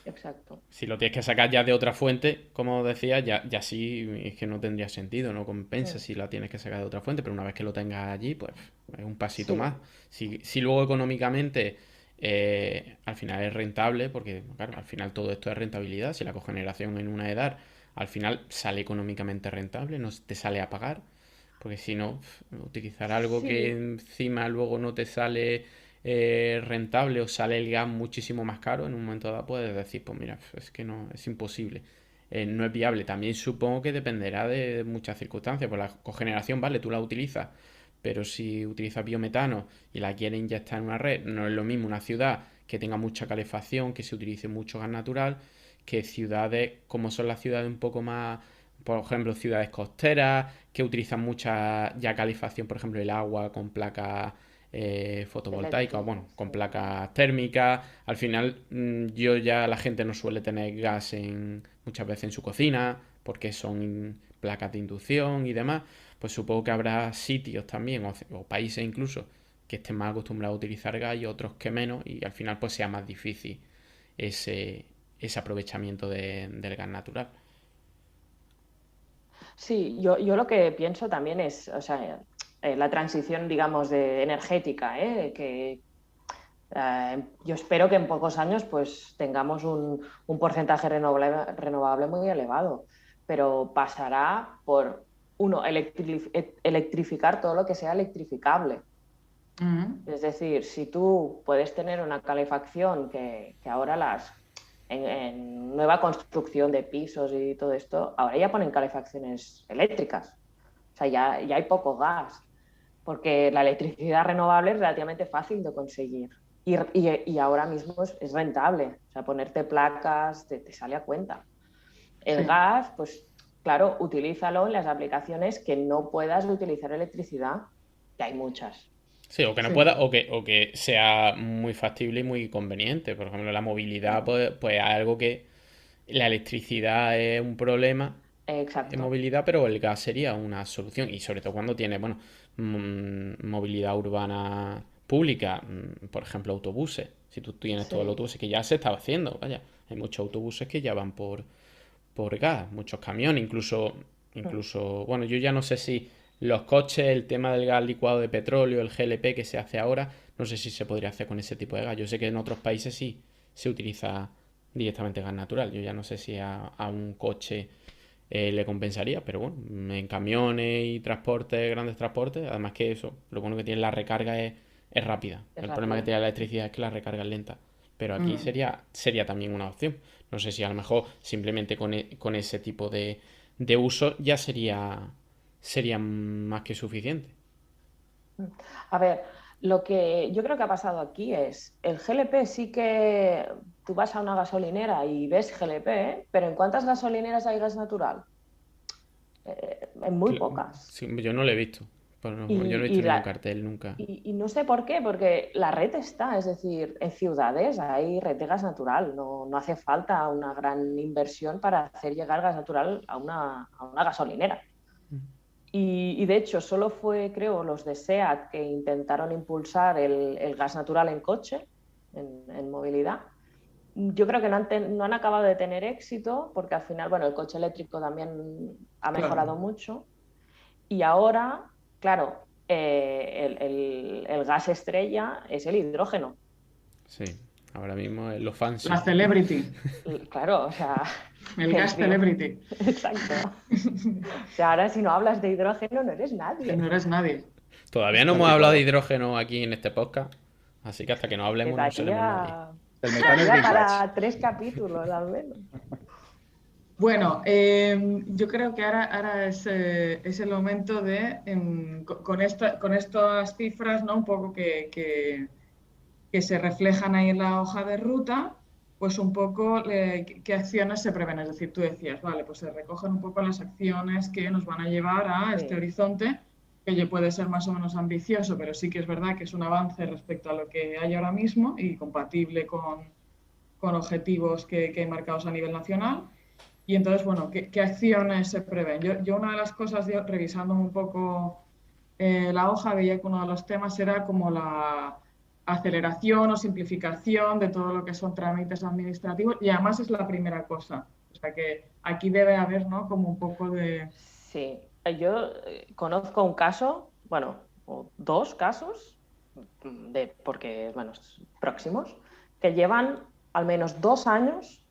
Exacto. Si lo tienes que sacar ya de otra fuente, como decía, ya sí es que no tendría sentido, no compensa si la tienes que sacar de otra fuente, pero una vez que lo tengas allí, pues es un pasito más. Si luego económicamente al final es rentable, porque claro, al final todo esto es rentabilidad, si la cogeneración en una edad al final sale económicamente rentable, no te sale a pagar, porque si no, utilizar algo que encima luego no te sale rentable o sale el gas muchísimo más caro, en un momento dado puedes decir, pues mira, es que no, es imposible. No es viable. También supongo que dependerá de muchas circunstancias. Pues la cogeneración, vale, tú la utilizas, pero si utilizas biometano y la quieres inyectar en una red, no es lo mismo una ciudad que tenga mucha calefacción, que se utilice mucho gas natural, que ciudades como son las ciudades un poco más, por ejemplo, ciudades costeras, que utilizan mucha ya calefacción, por ejemplo, el agua con placas fotovoltaicas, bueno, con placas térmicas. Al final, la gente no suele tener gas muchas veces en su cocina, porque son placas de inducción y demás. Pues supongo que habrá sitios también, o países incluso, que estén más acostumbrados a utilizar gas y otros que menos, y al final pues sea más difícil ese aprovechamiento del gas natural. Sí, yo lo que pienso también es, o sea, la transición, digamos, energética, que yo espero que en pocos años pues tengamos un porcentaje renovable muy elevado, pero pasará por, uno, electrificar todo lo que sea electrificable. Es decir, si tú puedes tener una calefacción que ahora en nueva construcción de pisos y todo esto, ahora ya ponen calefacciones eléctricas. O sea, ya hay poco gas, porque la electricidad renovable es relativamente fácil de conseguir. Y ahora mismo es rentable. O sea, ponerte placas te sale a cuenta. El gas, pues claro, utilízalo en las aplicaciones que no puedas utilizar electricidad, que hay muchas. Sí, o que no pueda, o que sea muy factible y muy conveniente. Por ejemplo, la movilidad, pues algo que la electricidad es un problema en movilidad, pero el gas sería una solución. Y sobre todo cuando tienes, bueno, movilidad urbana pública, por ejemplo, autobuses. Si tú tienes todos los autobuses, que ya se estaba haciendo, vaya, hay muchos autobuses que ya van por gas, muchos camiones, incluso, bueno, yo ya no sé si los coches, el tema del gas licuado de petróleo, el GLP que se hace ahora, no sé si se podría hacer con ese tipo de gas. Yo sé que en otros países sí se utiliza directamente gas natural. Yo ya no sé si a un coche le compensaría, pero bueno, en camiones y transportes, grandes transportes, además que eso, lo bueno que tiene la recarga es rápida. El problema que tiene la electricidad es que la recarga es lenta. Pero aquí sería también una opción. No sé si a lo mejor simplemente con ese tipo de uso ya sería más que suficiente. A ver, lo que yo creo que ha pasado aquí es, el GLP sí que tú vas a una gasolinera y ves GLP, pero ¿en cuántas gasolineras hay gas natural? En muy pocas. Sí, yo no lo he visto. Yo no he visto ningún cartel nunca. Y no sé por qué, porque la red está, es decir, en ciudades hay red de gas natural, no hace falta una gran inversión para hacer llegar gas natural a una gasolinera. Y de hecho solo fue, creo, los de SEAT que intentaron impulsar el gas natural en coche, en movilidad. yo creo que no han acabado de tener éxito porque al final, bueno, el coche eléctrico también ha mejorado mucho y ahora, claro, el gas estrella es el hidrógeno. Sí, ahora mismo es lo fancy. La celebrity. Claro, o sea... El gas celebrity. Exacto. O sea, ahora si no hablas de hidrógeno no eres nadie. No eres nadie. Todavía no hemos hablado de hidrógeno aquí en este podcast, así que hasta que no hablemos no seremos nadie. El metano es para 3 capítulos al menos. Bueno, yo creo que ahora es el momento de, con estas cifras, ¿no? Un poco que se reflejan ahí en la hoja de ruta, pues un poco qué acciones se prevén. Es decir, tú decías, vale, pues se recogen un poco las acciones que nos van a llevar a este horizonte, que ya puede ser más o menos ambicioso, pero sí que es verdad que es un avance respecto a lo que hay ahora mismo y compatible con objetivos que hay marcados a nivel nacional. Y entonces, bueno, ¿qué acciones se prevén? Yo una de las cosas, revisando un poco la hoja, veía que uno de los temas era como la aceleración o simplificación de todo lo que son trámites administrativos y además es la primera cosa. O sea que aquí debe haber, ¿no? Como un poco de... Sí, yo conozco un caso, bueno, o 2 casos, porque, bueno, próximos, que llevan al menos 2 años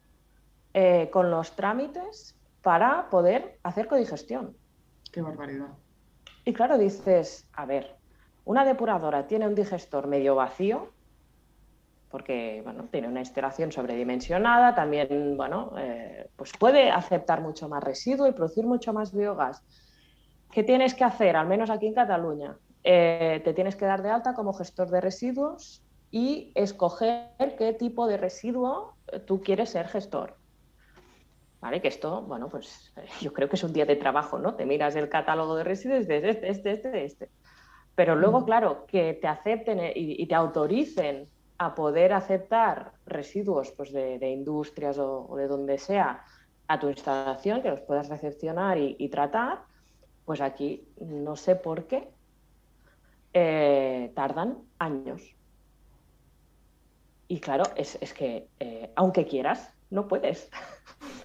con los trámites para poder hacer codigestión. ¡Qué barbaridad! Y claro, dices, a ver, una depuradora tiene un digestor medio vacío, porque, bueno, tiene una instalación sobredimensionada, también, bueno, pues puede aceptar mucho más residuo y producir mucho más biogás. ¿Qué tienes que hacer? Al menos aquí en Cataluña, te tienes que dar de alta como gestor de residuos y escoger qué tipo de residuo tú quieres ser gestor. ¿Vale? Que esto, bueno, pues yo creo que es un día de trabajo, ¿no? Te miras el catálogo de residuos y dices este. Pero luego, claro, que te acepten y te autoricen a poder aceptar residuos pues, de industrias o de donde sea a tu instalación, que los puedas recepcionar y tratar, pues aquí no sé por qué tardan años. Y claro, es que aunque quieras, no puedes.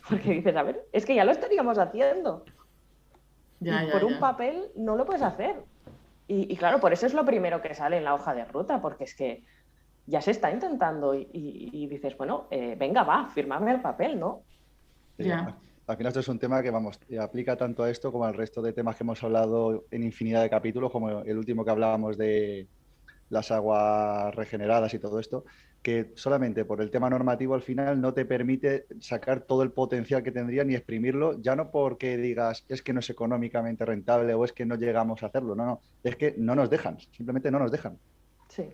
Porque dices, a ver, es que ya lo estaríamos haciendo. Por un papel no lo puedes hacer. Y claro, por eso es lo primero que sale en la hoja de ruta, porque es que ya se está intentando y dices, bueno, venga, va, fírmame el papel, ¿no? Sí, al final esto es un tema que, vamos, aplica tanto a esto como al resto de temas que hemos hablado en infinidad de capítulos, como el último que hablábamos de las aguas regeneradas y todo esto, que solamente por el tema normativo al final no te permite sacar todo el potencial que tendría ni exprimirlo, ya no porque digas es que no es económicamente rentable o es que no llegamos a hacerlo, no, es que no nos dejan, simplemente no nos dejan. Sí.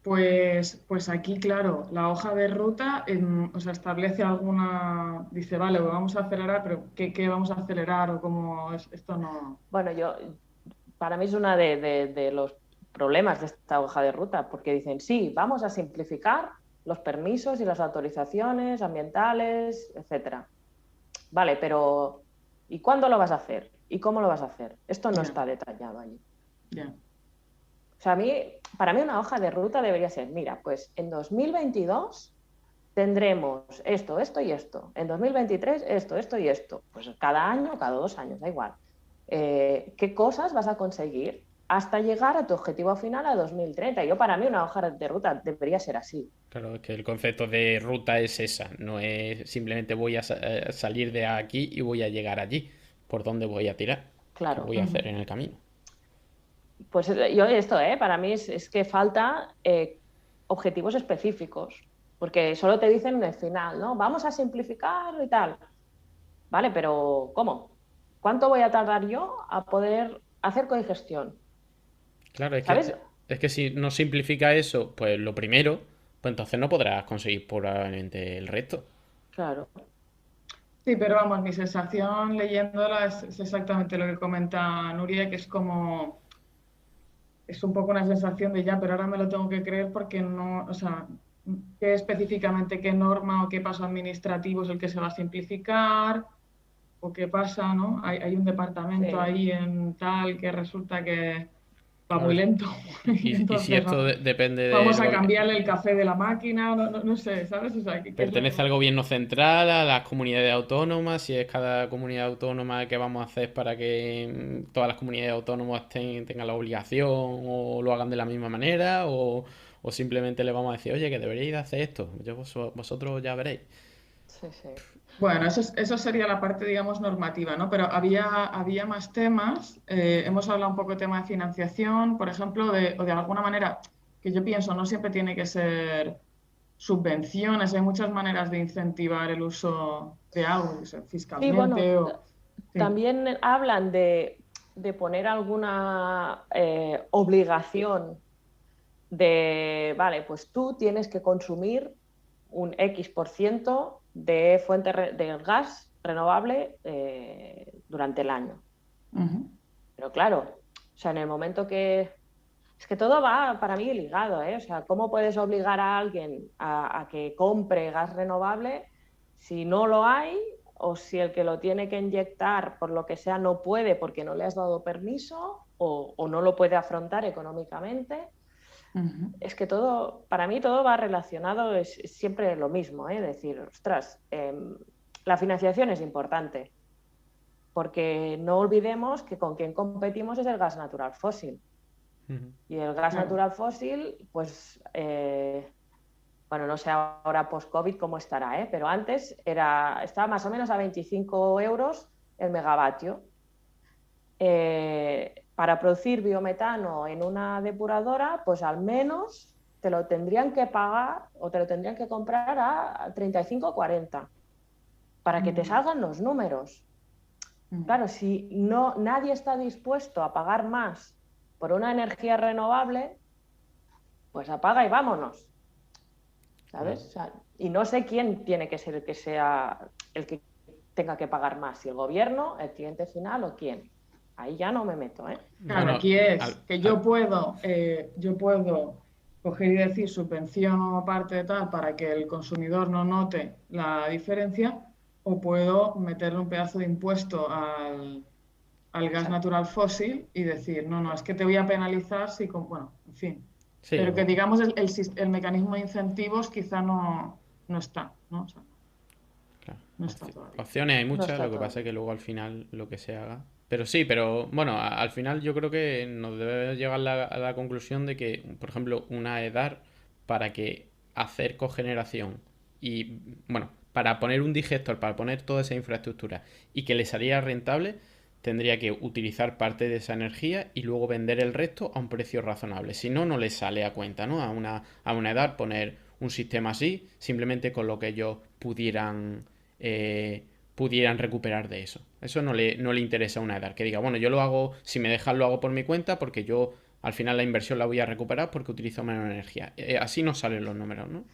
Pues aquí, claro, la hoja de ruta o sea, establece alguna, dice, vale, vamos a acelerar, pero ¿qué vamos a acelerar o cómo esto no? Bueno, para mí es uno de los problemas de esta hoja de ruta, porque dicen, sí, vamos a simplificar los permisos y las autorizaciones ambientales, etcétera. Vale, pero ¿y cuándo lo vas a hacer? ¿Y cómo lo vas a hacer? Esto no está detallado allí. O sea, para mí una hoja de ruta debería ser, mira, pues en 2022 tendremos esto y esto. En 2023 esto y esto. Pues cada año, cada 2 años, da igual. ¿Qué cosas vas a conseguir hasta llegar a tu objetivo final a 2030? Para mí una hoja de ruta debería ser así. Claro, es que el concepto de ruta es esa, no es simplemente voy a salir de aquí y voy a llegar allí. ¿Por dónde voy a tirar? Claro. ¿Qué voy a hacer en el camino? Pues para mí es que falta objetivos específicos, porque solo te dicen en el final, ¿no? Vamos a simplificar y tal. Vale, pero ¿cómo? ¿Cuánto voy a tardar yo a poder hacer codigestión? Claro, ¿Sabes? Es que si no simplifica eso, pues lo primero, pues entonces no podrás conseguir probablemente el resto. Claro. Sí, pero vamos, mi sensación leyéndola es exactamente lo que comenta Nuria, que es como, es un poco una sensación de ya, pero ahora me lo tengo que creer porque no, o sea, ¿qué específicamente, qué norma o qué paso administrativo es el que se va a simplificar? ¿O qué pasa, no? Hay un departamento ahí en tal que resulta que va muy lento. Y si Entonces, esto depende de... vamos a cambiarle el café de la máquina, no sé, ¿sabes? O sea, ¿qué ¿Pertenece al gobierno central, a las comunidades autónomas? Si es cada comunidad autónoma, ¿qué vamos a hacer para que todas las comunidades autónomas tengan la obligación o lo hagan de la misma manera? ¿O simplemente le vamos a decir, oye, que deberíais de hacer esto? Vosotros ya veréis. Sí, sí. Bueno, eso sería la parte, digamos, normativa, ¿no? Pero había más temas. Hemos hablado un poco de tema de financiación, por ejemplo, o de alguna manera, que yo pienso, no siempre tiene que ser subvenciones, hay muchas maneras de incentivar el uso de algo, que sea Sí, fiscalmente bueno, o... Sí. también hablan de poner alguna obligación de, vale, pues tú tienes que consumir un X% de fuente de gas renovable durante el año. Ujú. Pero claro, o sea, en el momento que... Es que todo va para mí ligado, ¿eh? O sea, ¿cómo puedes obligar a alguien a que compre gas renovable si no lo hay o si el que lo tiene que inyectar por lo que sea no puede porque no le has dado permiso o no lo puede afrontar económicamente? Ujú. Es que todo, para mí todo va relacionado, es siempre lo mismo, ¿eh? Decir, ostras, la financiación es importante, porque no olvidemos que con quien competimos es el gas natural fósil. Y el gas Claro. natural fósil, pues, bueno, no sé ahora post-COVID cómo estará, ¿eh? Pero antes estaba más o menos a 25 euros el megavatio. Para producir biometano en una depuradora, pues al menos te lo tendrían que pagar o te lo tendrían que comprar a 35 o 40 para que te salgan los números. Claro, si no, nadie está dispuesto a pagar más por una energía renovable, pues apaga y vámonos. ¿Sabes? O sea, y no sé quién tiene que ser el que sea el que tenga que pagar más, si el gobierno, el cliente final o quién. Ahí ya no me meto, ¿eh? Claro, Bueno, aquí es que yo puedo coger y decir subvenciono parte de tal para que el consumidor no note la diferencia, o puedo meterle un pedazo de impuesto al gas Exacto. natural fósil y decir, no, es que te voy a penalizar si, bueno, en fin. sí, Pero que digamos el mecanismo de incentivos quizá no está, ¿no? O sea, claro. no está todavía. Opciones hay No muchas, está lo que pasa es todavía. que luego al final lo que se haga. Pero sí, pero bueno, al final yo creo que nos debe llegar a la conclusión de que, por ejemplo, una EDAR para que hacer cogeneración y, bueno, para poner un digestor, para poner toda esa infraestructura y que le saliera rentable, tendría que utilizar parte de esa energía y luego vender el resto a un precio razonable. Si no, no le sale a cuenta, ¿no? A una EDAR poner un sistema así, simplemente con lo que ellos pudieran recuperar de eso. Eso no le interesa a una EDAR. Que diga, bueno, yo lo hago, si me dejan lo hago por mi cuenta porque yo al final la inversión la voy a recuperar porque utilizo menos energía. Así no salen los números, ¿no?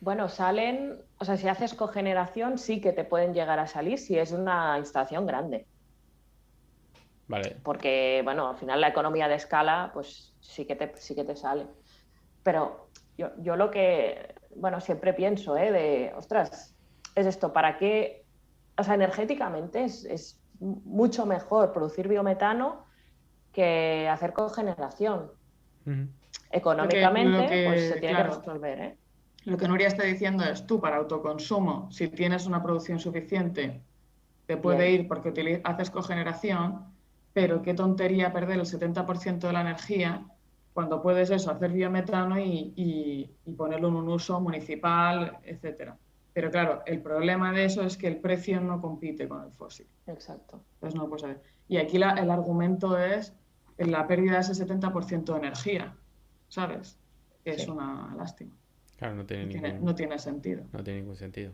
Bueno, salen, o sea, si haces cogeneración sí que te pueden llegar a salir si es una instalación grande. Vale. Porque, bueno, al final la economía de escala, pues sí que te sale. Pero yo lo que, bueno, siempre pienso, ostras, es esto, ¿para qué? O sea, energéticamente es mucho mejor producir biometano que hacer cogeneración. Uh-huh. Económicamente, pues se tiene que Claro, resolver, ¿eh? lo que Nuria está diciendo es tú para autoconsumo, si tienes una producción suficiente, te puede Bien. ir porque haces cogeneración, pero qué tontería perder el 70% de la energía cuando puedes eso, hacer biometano y ponerlo en un uso municipal, etcétera. Pero claro, el problema de eso es que el precio no compite con el fósil. Exacto. Entonces no lo puedes saber. Y aquí el argumento es la pérdida de ese 70% de energía, ¿sabes? Que es Sí. una lástima. Claro, no tiene tiene sentido. No tiene ningún sentido.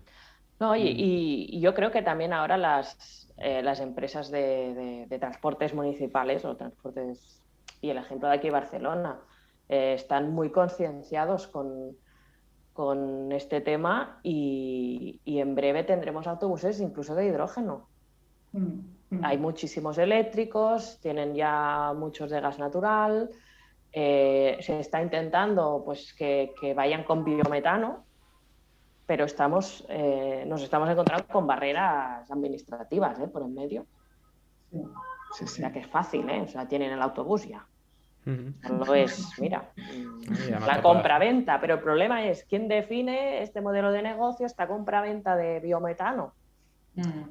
No, y yo creo que también ahora las empresas de transportes municipales o transportes, y el ejemplo de aquí Barcelona, están muy concienciados con este tema y en breve tendremos autobuses incluso de hidrógeno. Hay muchísimos eléctricos, tienen ya muchos de gas natural, se está intentando pues, que vayan con biometano, pero nos estamos encontrando con barreras administrativas por en medio. Sí. O sea que es fácil, o sea, tienen el autobús ya. Ujú. Solo es, mira, Y además la está toda la- compraventa, pero el problema es quién define este modelo de negocio, esta compraventa de biometano. Mm,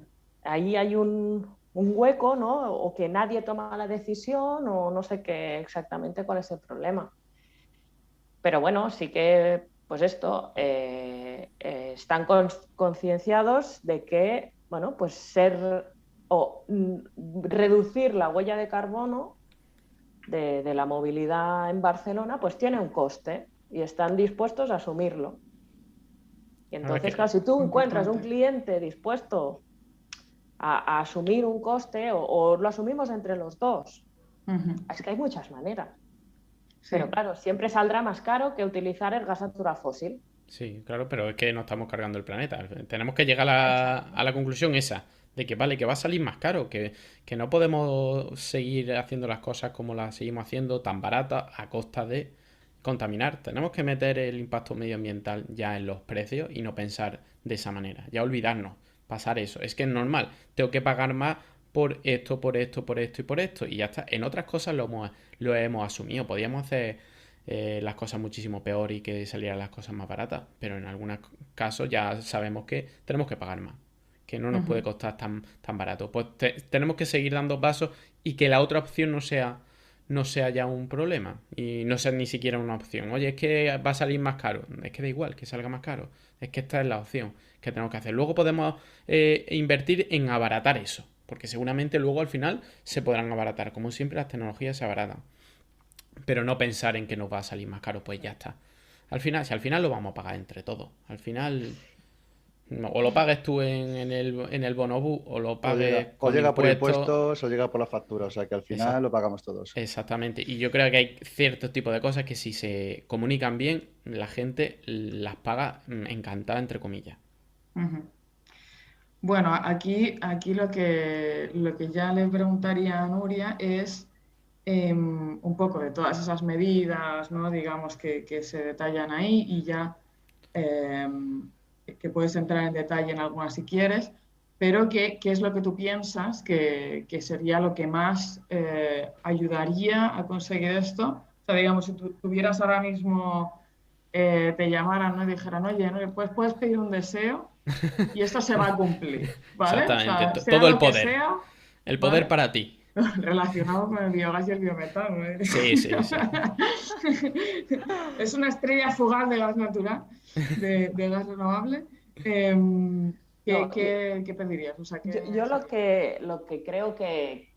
Ahí hay un hueco, ¿no? O que nadie toma la decisión o no sé qué exactamente cuál es el problema. Pero bueno, sí que, pues esto, están concienciados de que, bueno, pues ser o reducir la huella de carbono de la movilidad en Barcelona, pues tiene un coste y están dispuestos a asumirlo. Y A ver entonces, claro, que... si tú encuentras un importante. cliente dispuesto a asumir un coste o lo asumimos entre los dos, Ujú, es que hay muchas maneras. Pero sí, claro, siempre saldrá más caro que utilizar el gas natural fósil. Sí, claro, pero es que no estamos cargando el planeta. Tenemos que llegar Exacto. a la conclusión esa, de que vale, que va a salir más caro, que no podemos seguir haciendo las cosas como las seguimos haciendo, tan baratas, a costa de contaminar. Tenemos que meter el impacto medioambiental ya en los precios y no pensar de esa manera, ya olvidarnos, pasar eso. Es que es normal, tengo que pagar más por esto, por esto, por esto y por esto, y ya está. En otras cosas lo hemos asumido, podíamos hacer las cosas muchísimo peor y que salieran las cosas más baratas. Pero en algunos casos ya sabemos que tenemos que pagar más, que no nos puede ujú, costar tan barato. Pues tenemos que seguir dando pasos y que la otra opción no sea ya un problema y no sea ni siquiera una opción. Oye, es que va a salir más caro. Es que da igual que salga más caro. Es que esta es la opción que tenemos que hacer. Luego podemos invertir en abaratar eso. Porque seguramente luego al final se podrán abaratar. Como siempre las tecnologías se abaratan, pero no pensar en que nos va a salir más caro, pues ya está. Al final, si al final lo vamos a pagar entre todos. Al final, o lo pagues tú en el bonobús, o lo pagues O con llega por impuestos. impuestos o llega por la factura, o sea que al final Exact- lo pagamos todos. Exactamente. Y yo creo que hay ciertos tipos de cosas que si se comunican bien, la gente las paga encantada, entre comillas. ujú. Bueno, aquí lo que ya le preguntaría a Nuria es un poco de todas esas medidas, ¿no? Digamos, que se detallan ahí y ya em, que puedes entrar en detalle en algunas si quieres, pero ¿qué es lo que tú piensas que sería lo que más ayudaría a conseguir esto? O sea, digamos, si tú tuvieras ahora mismo, te llamaran, ¿no? Y dijeran, oye, ¿no? Puedes pedir un deseo y esto se va a cumplir, ¿vale? O Exactamente. sea, sea Todo el lo que poder. sea, El poder ¿vale? para ti. Relacionado con el biogás y el biometano, ¿eh? Sí, sí, sí. Es una estrella fugaz de gas natural, de gas renovable. Em, No, qué pedirías? O sea, ¿qué yo sería? lo que creo que,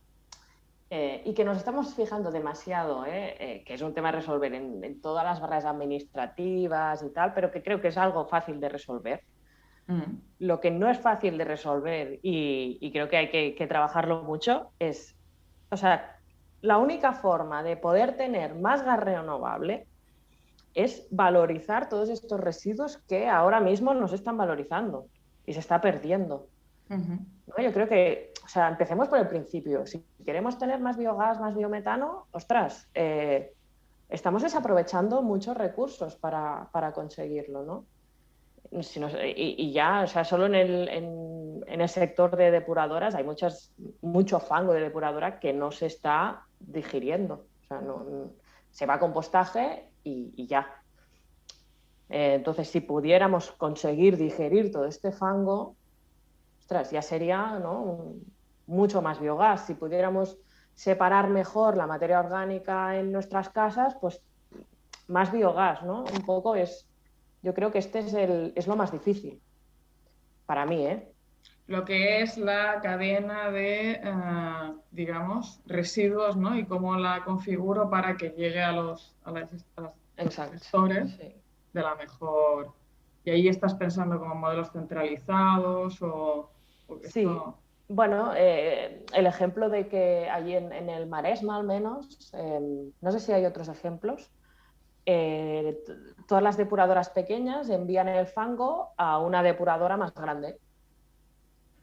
y que nos estamos fijando demasiado, que es un tema a resolver en todas las barreras administrativas y tal, pero que creo que es algo fácil de resolver. Mm, Lo que no es fácil de resolver y creo que hay que trabajarlo mucho es, o sea, la única forma de poder tener más gas renovable es valorizar todos estos residuos que ahora mismo no se están valorizando y se está perdiendo. ujú, ¿No? Yo creo que, o sea, empecemos por el principio. Si queremos tener más biogás, más biometano, ostras, estamos desaprovechando muchos recursos para conseguirlo, ¿no? Si no, y ya, o sea, solo en el sector de depuradoras hay mucho fango de depuradora que no se está digiriendo. O sea, se va a compostaje y ya. Entonces, si pudiéramos conseguir digerir todo este fango, ostras, ya sería, ¿no? Mucho más biogás. Si pudiéramos separar mejor la materia orgánica en nuestras casas, pues más biogás, ¿no? Un poco es, yo creo que este es lo más difícil para mí, ¿eh? lo que es la cadena de, digamos, residuos, ¿no? Y cómo la configuro para que llegue a los Exacto. gestores Sí. de la mejor. Y ahí estás pensando como modelos centralizados o Sí. esto. Bueno, el ejemplo de que allí en el Maresma al menos, no sé si hay otros ejemplos, todas las depuradoras pequeñas envían el fango a una depuradora más grande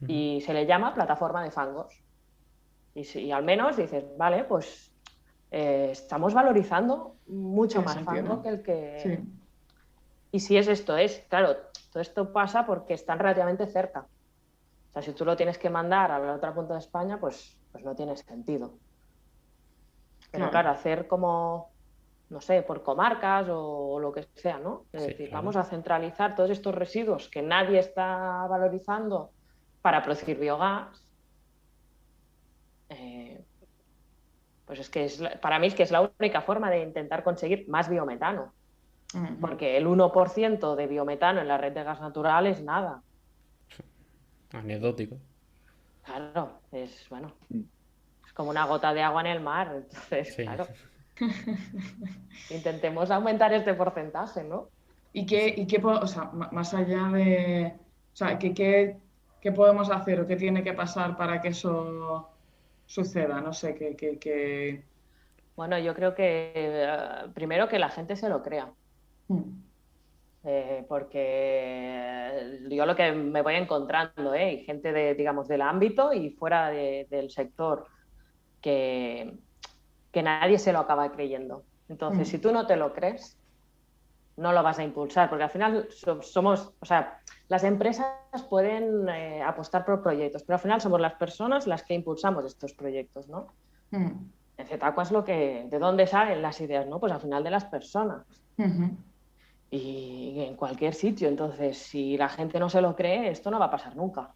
Ujú. y se le llama plataforma de fangos. Y al menos dices, vale, pues estamos valorizando mucho Tiene más fango sentido. que el Sí. que... Y si es esto, claro, todo esto pasa porque están relativamente cerca. O sea, si tú lo tienes que mandar a la otra punta de España, pues no tiene sentido. Pero claro, hacer como, no sé, por comarcas o lo que sea, ¿no? Es Sí, decir, claro. vamos a centralizar todos estos residuos que nadie está valorizando para producir biogás. Pues es que para mí es que es la única forma de intentar conseguir más biometano. Porque el 1% de biometano en la red de gas natural es nada. Anecdótico. Claro, es bueno, es como una gota de agua en el mar. Entonces, Sí. claro, intentemos aumentar este porcentaje, ¿no? O sea, más allá de, o sea, ¿qué podemos hacer o qué tiene que pasar para que eso suceda? No sé, Bueno, yo creo que primero que la gente se lo crea. Porque yo lo que me voy encontrando, y gente digamos, del ámbito y fuera del sector, que nadie se lo acaba creyendo. Entonces, si tú no te lo crees, no lo vas a impulsar, porque al final somos, o sea, las empresas pueden apostar por proyectos, pero al final somos las personas las que impulsamos estos proyectos, ¿no? En Zetaco es ¿de dónde salen las ideas? ¿No? Pues al final de las personas. Y en cualquier sitio. Entonces, si la gente no se lo cree, esto no va a pasar nunca.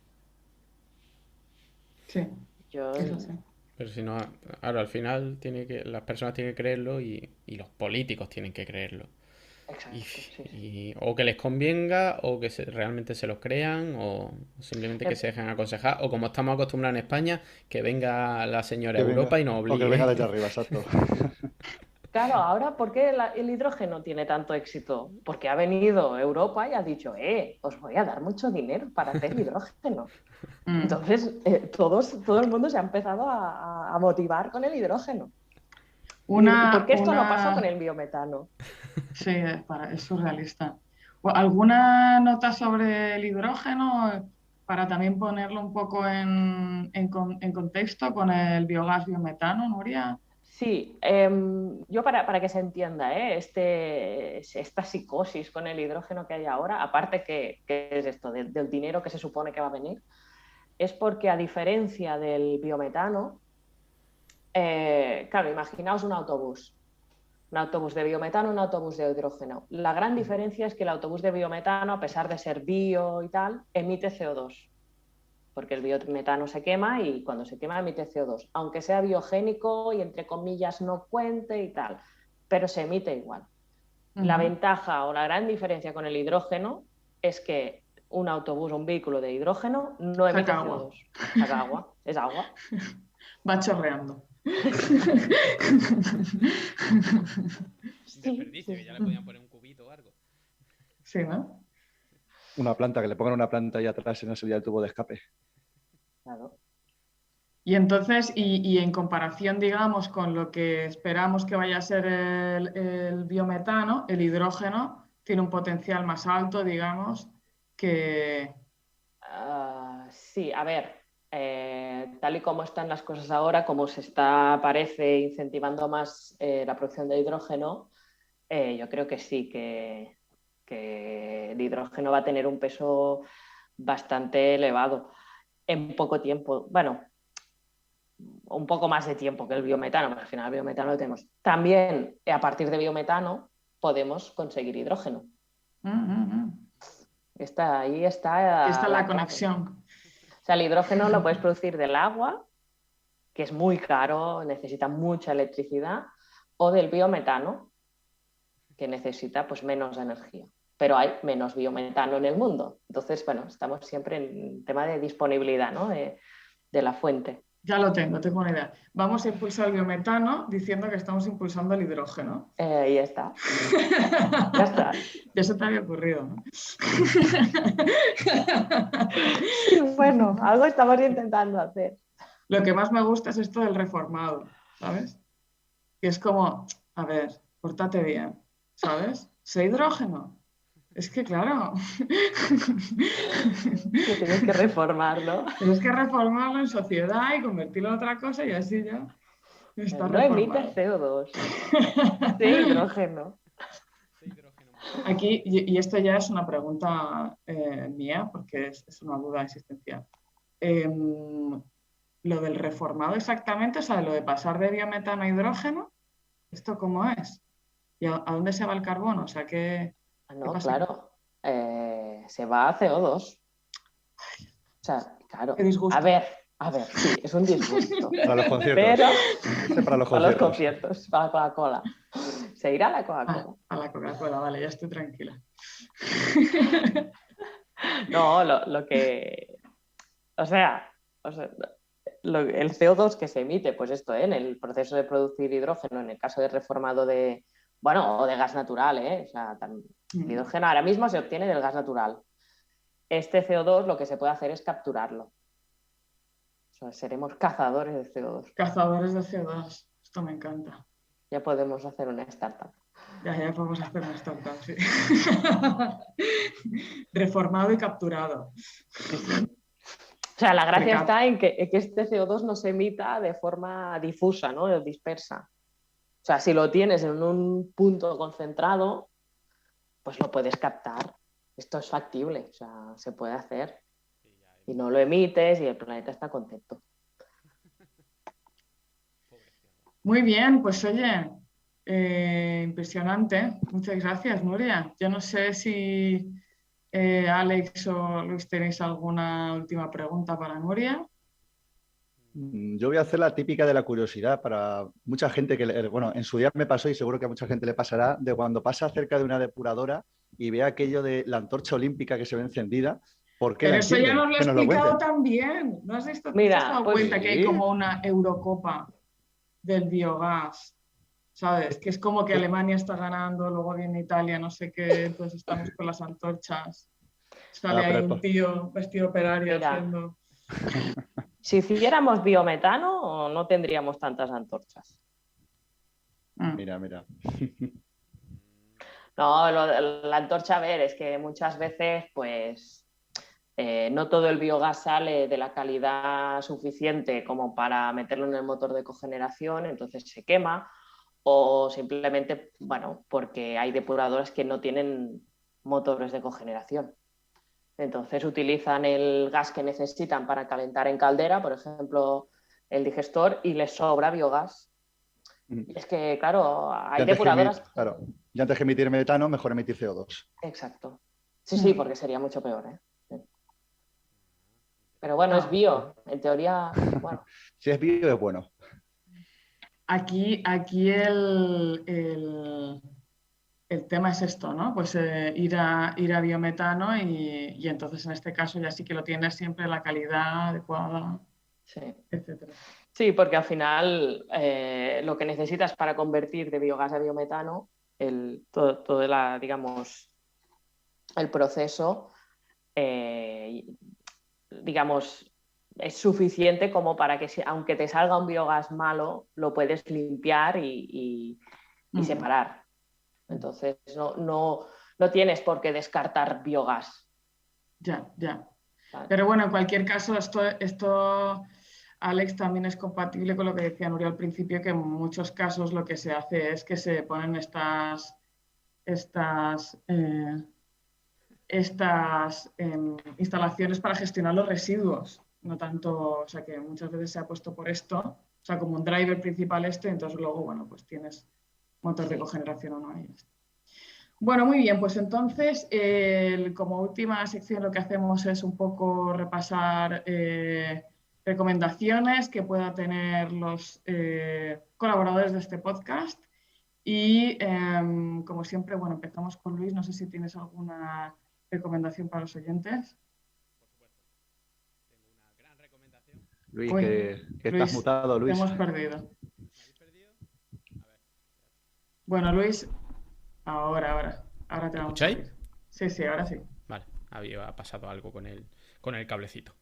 Sí, eso sí. Pero si no, ahora al final las personas tienen que creerlo y los políticos tienen que creerlo. Exacto, O que les convenga, o que realmente se los crean, o simplemente que se dejen aconsejar, o como estamos acostumbrados en España, que venga la señora Europa y nos O que obligue. venga desde arriba, exacto. Claro, ahora, ¿por qué el hidrógeno tiene tanto éxito? Porque ha venido Europa y ha dicho, os voy a dar mucho dinero para hacer hidrógeno. Entonces, todo el mundo se ha empezado a motivar con el hidrógeno. ¿Y por qué esto no pasa con el biometano? Sí, es surrealista. ¿Alguna nota sobre el hidrógeno para también ponerlo un poco en contexto con el biogás biometano, Nuria? Sí, yo para que se entienda, esta psicosis con el hidrógeno que hay ahora, aparte que es esto del dinero que se supone que va a venir, es porque a diferencia del biometano, claro, imaginaos un autobús de biometano, un autobús de hidrógeno. La gran diferencia es que el autobús de biometano, a pesar de ser bio y tal, emite CO2, porque el biometano se quema y cuando se quema emite CO2, aunque sea biogénico y entre comillas no cuente y tal, pero se emite igual. La ventaja o la gran diferencia con el hidrógeno es que un autobús o un vehículo de hidrógeno no emite CO2. Saca agua, es agua. Va chorreando. Desperdicio, que ya le podían poner un cubito o algo. Sí, ¿no? Una planta, que le pongan una planta ahí atrás y no se vea el tubo de escape. Claro. Y entonces, y en comparación, digamos, con lo que esperamos que vaya a ser el biometano, el hidrógeno tiene un potencial más alto, digamos, que... Sí, a ver, tal y como están las cosas ahora, como se está, parece, incentivando más la producción de hidrógeno, yo creo que sí, que el hidrógeno va a tener un peso bastante elevado en poco tiempo. Bueno, un poco más de tiempo que el biometano, pero al final el biometano lo tenemos. También, a partir de biometano, podemos conseguir hidrógeno. Ahí está Esta es la conexión. O sea, el hidrógeno lo puedes producir del agua, que es muy caro, necesita mucha electricidad, o del biometano, que necesita pues menos energía. Pero hay menos biometano en el mundo. Entonces, bueno, estamos siempre en tema de disponibilidad, ¿no? de la fuente. Ya lo tengo una idea. Vamos a impulsar el biometano diciendo que estamos impulsando el hidrógeno. Ya está. Ya está. Ya se te había ocurrido, ¿no? Sí, bueno, algo estamos intentando hacer. Lo que más me gusta es esto del reformado, ¿sabes? Que es como, a ver, pórtate bien, ¿sabes? Sé hidrógeno. Es que, claro. Que tienes que reformarlo. Tienes que reformarlo en sociedad y convertirlo en otra cosa y así ya está reformado. No emite CO2. Sí, hidrógeno. Aquí, y esto ya es una pregunta mía, porque es una duda existencial. lo del reformado exactamente, o sea, lo de pasar de biometano a hidrógeno, ¿esto cómo es? ¿Y a dónde se va el carbono? O sea, ¿qué No, pasa? claro, se va a CO2. O sea, claro, Qué disgusto. a ver, sí, es un disgusto. Para los conciertos. Pero Para los para los conciertos. conciertos, para la Coca-Cola. Se irá a la Coca-Cola. A la Coca-Cola, vale, ya estoy tranquila. No, lo que. O sea, el CO2 que se emite, pues esto, en el proceso de producir hidrógeno, en el caso de reformado de. Bueno, o de gas natural, ¿eh? O sea, el hidrógeno ahora mismo se obtiene del gas natural. Este CO2 lo que se puede hacer es capturarlo. O sea, seremos cazadores de CO2. Cazadores de CO2, esto me encanta. Ya podemos hacer una startup. Ya podemos hacer una startup, sí. Reformado y capturado. O sea, la gracia está en que este CO2 no se emita de forma difusa, ¿no? Dispersa. O sea, si lo tienes en un punto concentrado, pues lo puedes captar. Esto es factible, o sea, se puede hacer. Y no lo emites y el planeta está contento. Muy bien, pues oye, impresionante. Muchas gracias, Nuria. Yo no sé si Alex o Luis tenéis alguna última pregunta para Nuria. Yo voy a hacer la típica de la curiosidad para mucha gente bueno, en su día me pasó y seguro que a mucha gente le pasará, de cuando pasa cerca de una depuradora y ve aquello de la antorcha olímpica que se ve encendida, ¿por qué Pero la eso ya encienden? nos lo he Que nos lo explicado cuenten. también. ¿No has visto? Mira, ¿Te has dado pues cuenta que hay sí. como una Eurocopa del biogás? ¿Sabes? Que es como que Alemania está ganando, luego viene Italia, no sé qué, entonces estamos con las antorchas. Sale ahí un tío vestido operario haciendo... Si hiciéramos biometano, no tendríamos tantas antorchas. Mira. No, la antorcha, a ver, es que muchas veces, pues, no todo el biogás sale de la calidad suficiente como para meterlo en el motor de cogeneración, entonces se quema, o simplemente, bueno, porque hay depuradoras que no tienen motores de cogeneración. Entonces utilizan el gas que necesitan para calentar en caldera, por ejemplo, el digestor, y les sobra biogás. Y es que, claro, hay depuradoras... Claro, y antes que emitir metano, mejor emitir CO2. Exacto. Sí, porque sería mucho peor, ¿eh? Sí. Pero bueno, es bio. En teoría, bueno. Si es bio, es bueno. Aquí el tema es esto, ¿no? Pues ir a biometano y entonces en este caso ya sí que lo tienes siempre la calidad adecuada, sí, etcétera. Sí, porque al final lo que necesitas para convertir de biogás a biometano, todo digamos, el proceso, digamos, es suficiente como para que, aunque te salga un biogás malo, lo puedes limpiar y separar. Entonces, no tienes por qué descartar biogás. Ya. Vale. Pero bueno, en cualquier caso, esto, Alex, también es compatible con lo que decía Nuria al principio, que en muchos casos lo que se hace es que se ponen estas instalaciones para gestionar los residuos. No tanto, o sea, que muchas veces se ha puesto por esto, o sea, como un driver principal esto, y entonces luego, bueno, pues tienes motor de cogeneración o no. Ahí está. Bueno, muy bien, pues entonces, como última sección lo que hacemos es un poco repasar recomendaciones que puedan tener los colaboradores de este podcast. Y como siempre, bueno, empezamos con Luis. No sé si tienes alguna recomendación para los oyentes. Tengo una gran recomendación. Luis, que estás mutado, Luis. Te hemos perdido. ¿Me habéis perdido? A ver. Bueno, Luis, ahora te vamos a oír. Sí, ahora sí. Vale, había pasado algo con el cablecito.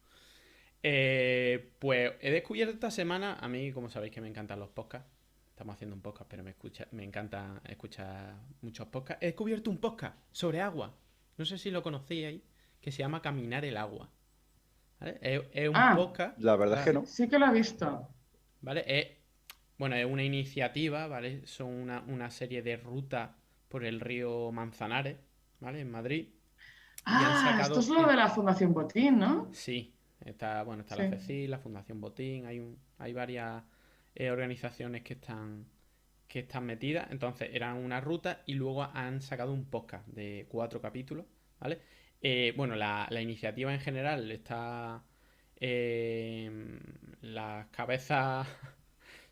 Pues he descubierto esta semana, a mí, como sabéis que me encantan los podcasts, estamos haciendo un podcast, pero me encanta escuchar muchos podcasts. He descubierto un podcast sobre agua, no sé si lo conocíais, que se llama Caminar el agua. ¿Vale? Es un podcast. La verdad es que no. Sí que lo he visto. ¿Vale? Es una iniciativa, ¿vale? Son una serie de rutas por el río Manzanares, ¿vale? En Madrid. Esto es lo de la Fundación Botín, ¿no? Sí, Está, bueno, está Sí. la CECI, la Fundación Botín, hay varias organizaciones que están metidas. Entonces, eran una ruta y luego han sacado un podcast de 4 capítulos, ¿vale? Bueno, la iniciativa en general está... las cabezas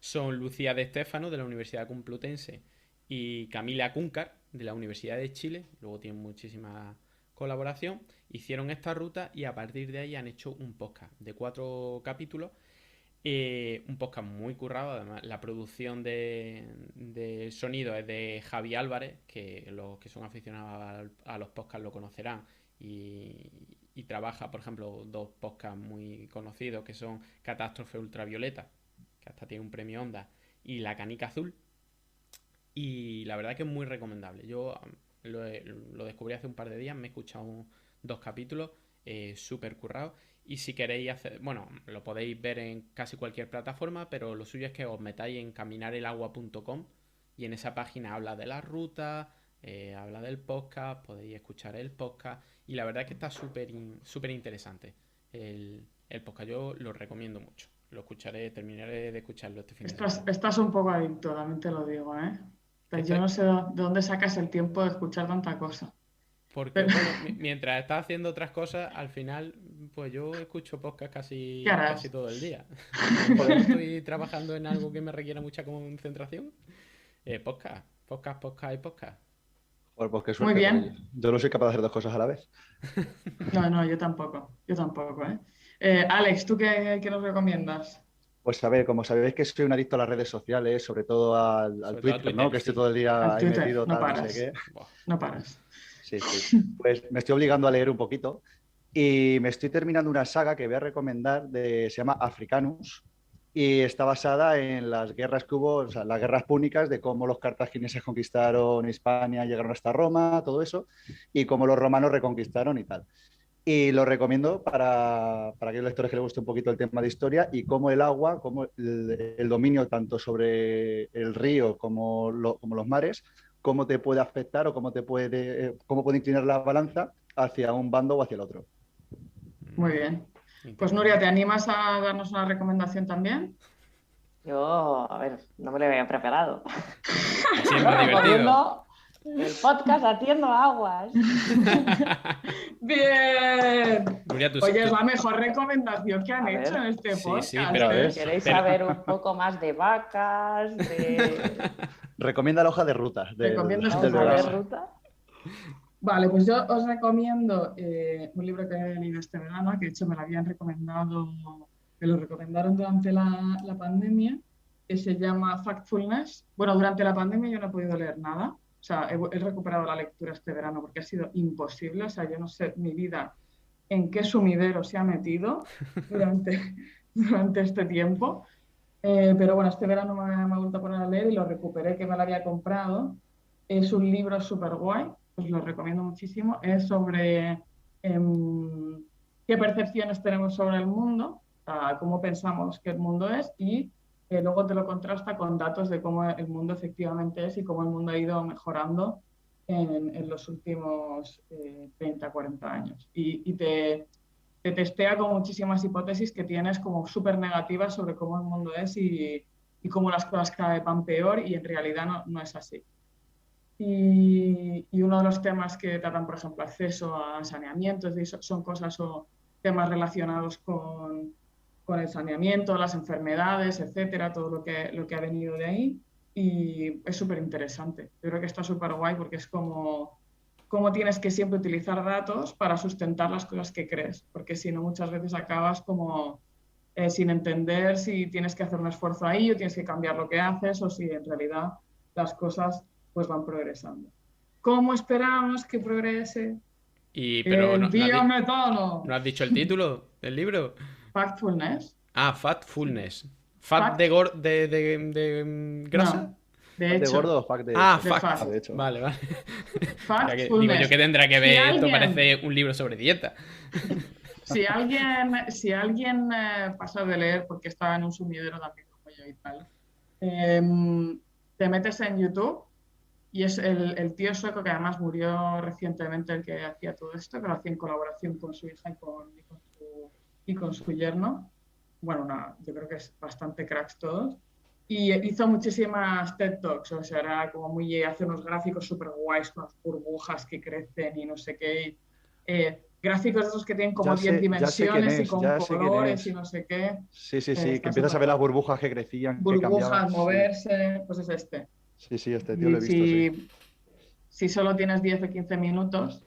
son Lucía de Estéfano, de la Universidad Complutense, y Camila Cúncar, de la Universidad de Chile. Luego tienen muchísima colaboración. Hicieron esta ruta y a partir de ahí han hecho un podcast de 4 capítulos. Un podcast muy currado. Además, la producción de sonido es de Javi Álvarez, que los que son aficionados a los podcasts lo conocerán. Y trabaja, por ejemplo, 2 podcasts muy conocidos que son Catástrofe Ultravioleta, que hasta tiene un premio Onda, y La Canica Azul. Y la verdad que es muy recomendable. Yo lo descubrí hace un par de días, me he escuchado 2 capítulos, súper currados. Y si queréis hacer, bueno, lo podéis ver en casi cualquier plataforma, pero lo suyo es que os metáis en caminarelagua.com y en esa página habla de la ruta, habla del podcast, podéis escuchar el podcast y la verdad es que está súper interesante el podcast. Yo lo recomiendo mucho. Lo escucharé, terminaré de escucharlo este fin de semana. Estás un poco adicto, también te lo digo, ¿eh? Yo no sé de dónde sacas el tiempo de escuchar tanta cosa. Porque, bueno, mientras estás haciendo otras cosas, al final, pues yo escucho podcast casi todo el día. Cuando estoy trabajando en algo que me requiera mucha concentración, podcast. Joder, pues qué Muy suerte, bien. porque yo no soy capaz de hacer 2 cosas a la vez. No, yo tampoco, ¿eh? Alex, ¿tú qué nos recomiendas? Pues a ver, como sabéis que soy un adicto a las redes sociales, sobre todo al Sobre todo a Twitter, ¿no? Twitter, Que estoy sí. todo el día Al ahí Twitter, metido, no tal, no paras. sé qué. Buah. No paras. Sí. Pues me estoy obligando a leer un poquito y me estoy terminando una saga que voy a recomendar, se llama Africanus, y está basada en las guerras que hubo, o sea, las guerras púnicas, de cómo los cartagineses conquistaron Hispania, llegaron hasta Roma, todo eso, y cómo los romanos reconquistaron y tal. Y lo recomiendo para aquellos lectores que les guste un poquito el tema de historia y cómo el agua, cómo el dominio tanto sobre el río como los mares, cómo te puede afectar o cómo puede inclinar la balanza hacia un bando o hacia el otro. Muy bien. Pues Nuria, ¿te animas a darnos una recomendación también? Yo, a ver, no me lo había preparado. Siempre divertido. Recomiendo el podcast Haciendo Aguas. Bien. Nuria, Oye, es la mejor recomendación que han A hecho ver. en este Sí, podcast. sí, pero ¿eh? ¿Queréis saber un poco más de vacas? Recomienda la hoja de ruta Recomiendo del este ¿Hoja de programa. ruta? Vale, pues yo os recomiendo un libro que he leído este verano, que de hecho me lo habían recomendado, me lo recomendaron durante la pandemia, que se llama Factfulness. Bueno, durante la pandemia yo no he podido leer nada, o sea, he recuperado la lectura este verano porque ha sido imposible, o sea, yo no sé mi vida en qué sumidero se ha metido durante este tiempo. Pero bueno, este verano me he vuelto a poner a leer y lo recuperé, que me lo había comprado. Es un libro súper guay, os lo recomiendo muchísimo. Es sobre qué percepciones tenemos sobre el mundo, cómo pensamos que el mundo es y luego te lo contrasta con datos de cómo el mundo efectivamente es y cómo el mundo ha ido mejorando en los últimos 30, 40 años. Y te testea con muchísimas hipótesis que tienes como súper negativas sobre cómo el mundo es y cómo las cosas cada vez van peor y en realidad no es así. Y uno de los temas que tratan, por ejemplo, acceso a saneamiento, son cosas o temas relacionados con el saneamiento, las enfermedades, etcétera, todo lo que ha venido de ahí. Y es súper interesante. Yo creo que está súper guay porque es como cómo tienes que siempre utilizar datos para sustentar las cosas que crees, porque si no muchas veces acabas como sin entender si tienes que hacer un esfuerzo ahí o tienes que cambiar lo que haces o si en realidad las cosas pues van progresando. ¿Cómo esperamos que progrese Pero el biometano? ¿no has dicho el título del libro? Factfulness. Ah, Fatfulness. Sí. ¿Fat de grasa? No, de ¿Fact de hecho. gordo o fact de Ah, hecho? fact. De hecho. Vale. Factfulness. Digo yo que tendrá que Si ver, esto alguien- parece un libro sobre dieta. Si alguien pasa de leer porque está en un sumidero también como yo y tal, te metes en YouTube y es el tío sueco que además murió recientemente el que hacía todo esto, que lo hacía en colaboración con su hija y con y con su yerno. Bueno, yo creo que es bastante cracks todos. Y hizo muchísimas TED Talks, o sea, era como hace unos gráficos súper guays con las burbujas que crecen y no sé qué. Gráficos esos que tienen como 10 dimensiones y con colores y no sé qué. Sí, que empiezas a ver las burbujas que crecían, que cambiaban. Moverse, pues es este. Sí, este tío lo he visto, si solo tienes 10 o 15 minutos,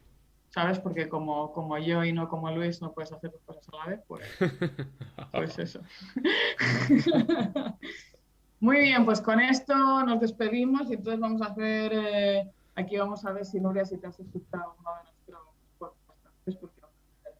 ¿sabes? Porque como yo y no como Luis no puedes hacer dos cosas a la vez, pues eso. Muy bien, pues con esto nos despedimos y entonces vamos a hacer, aquí vamos a ver si Nuria, si te has escuchado uno de nuestros podcasts antes, porque vamos a hacer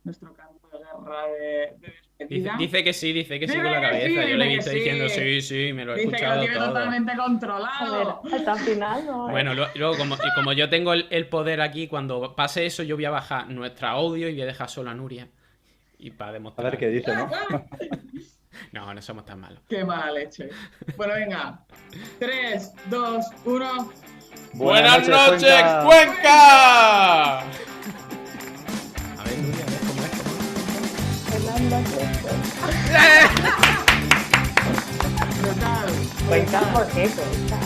nuestro canto de guerra de despedida. Dice que sí con la cabeza. Yo le he visto diciendo sí, me lo he escuchado que lo tiene todo. Totalmente controlado. A ver, hasta el final no. Bueno, luego como yo tengo el poder aquí, cuando pase eso yo voy a bajar nuestra audio y voy a dejar solo a Nuria. Y para demostrar. A ver qué dice, ¿no? No somos tan malos. Qué mala leche. Bueno, venga. 3, 2, 1. ¡Buenas noches, Cuenca! A ver, Nuria, ¿cómo es? Cuenca, ¿por qué? Cuenca.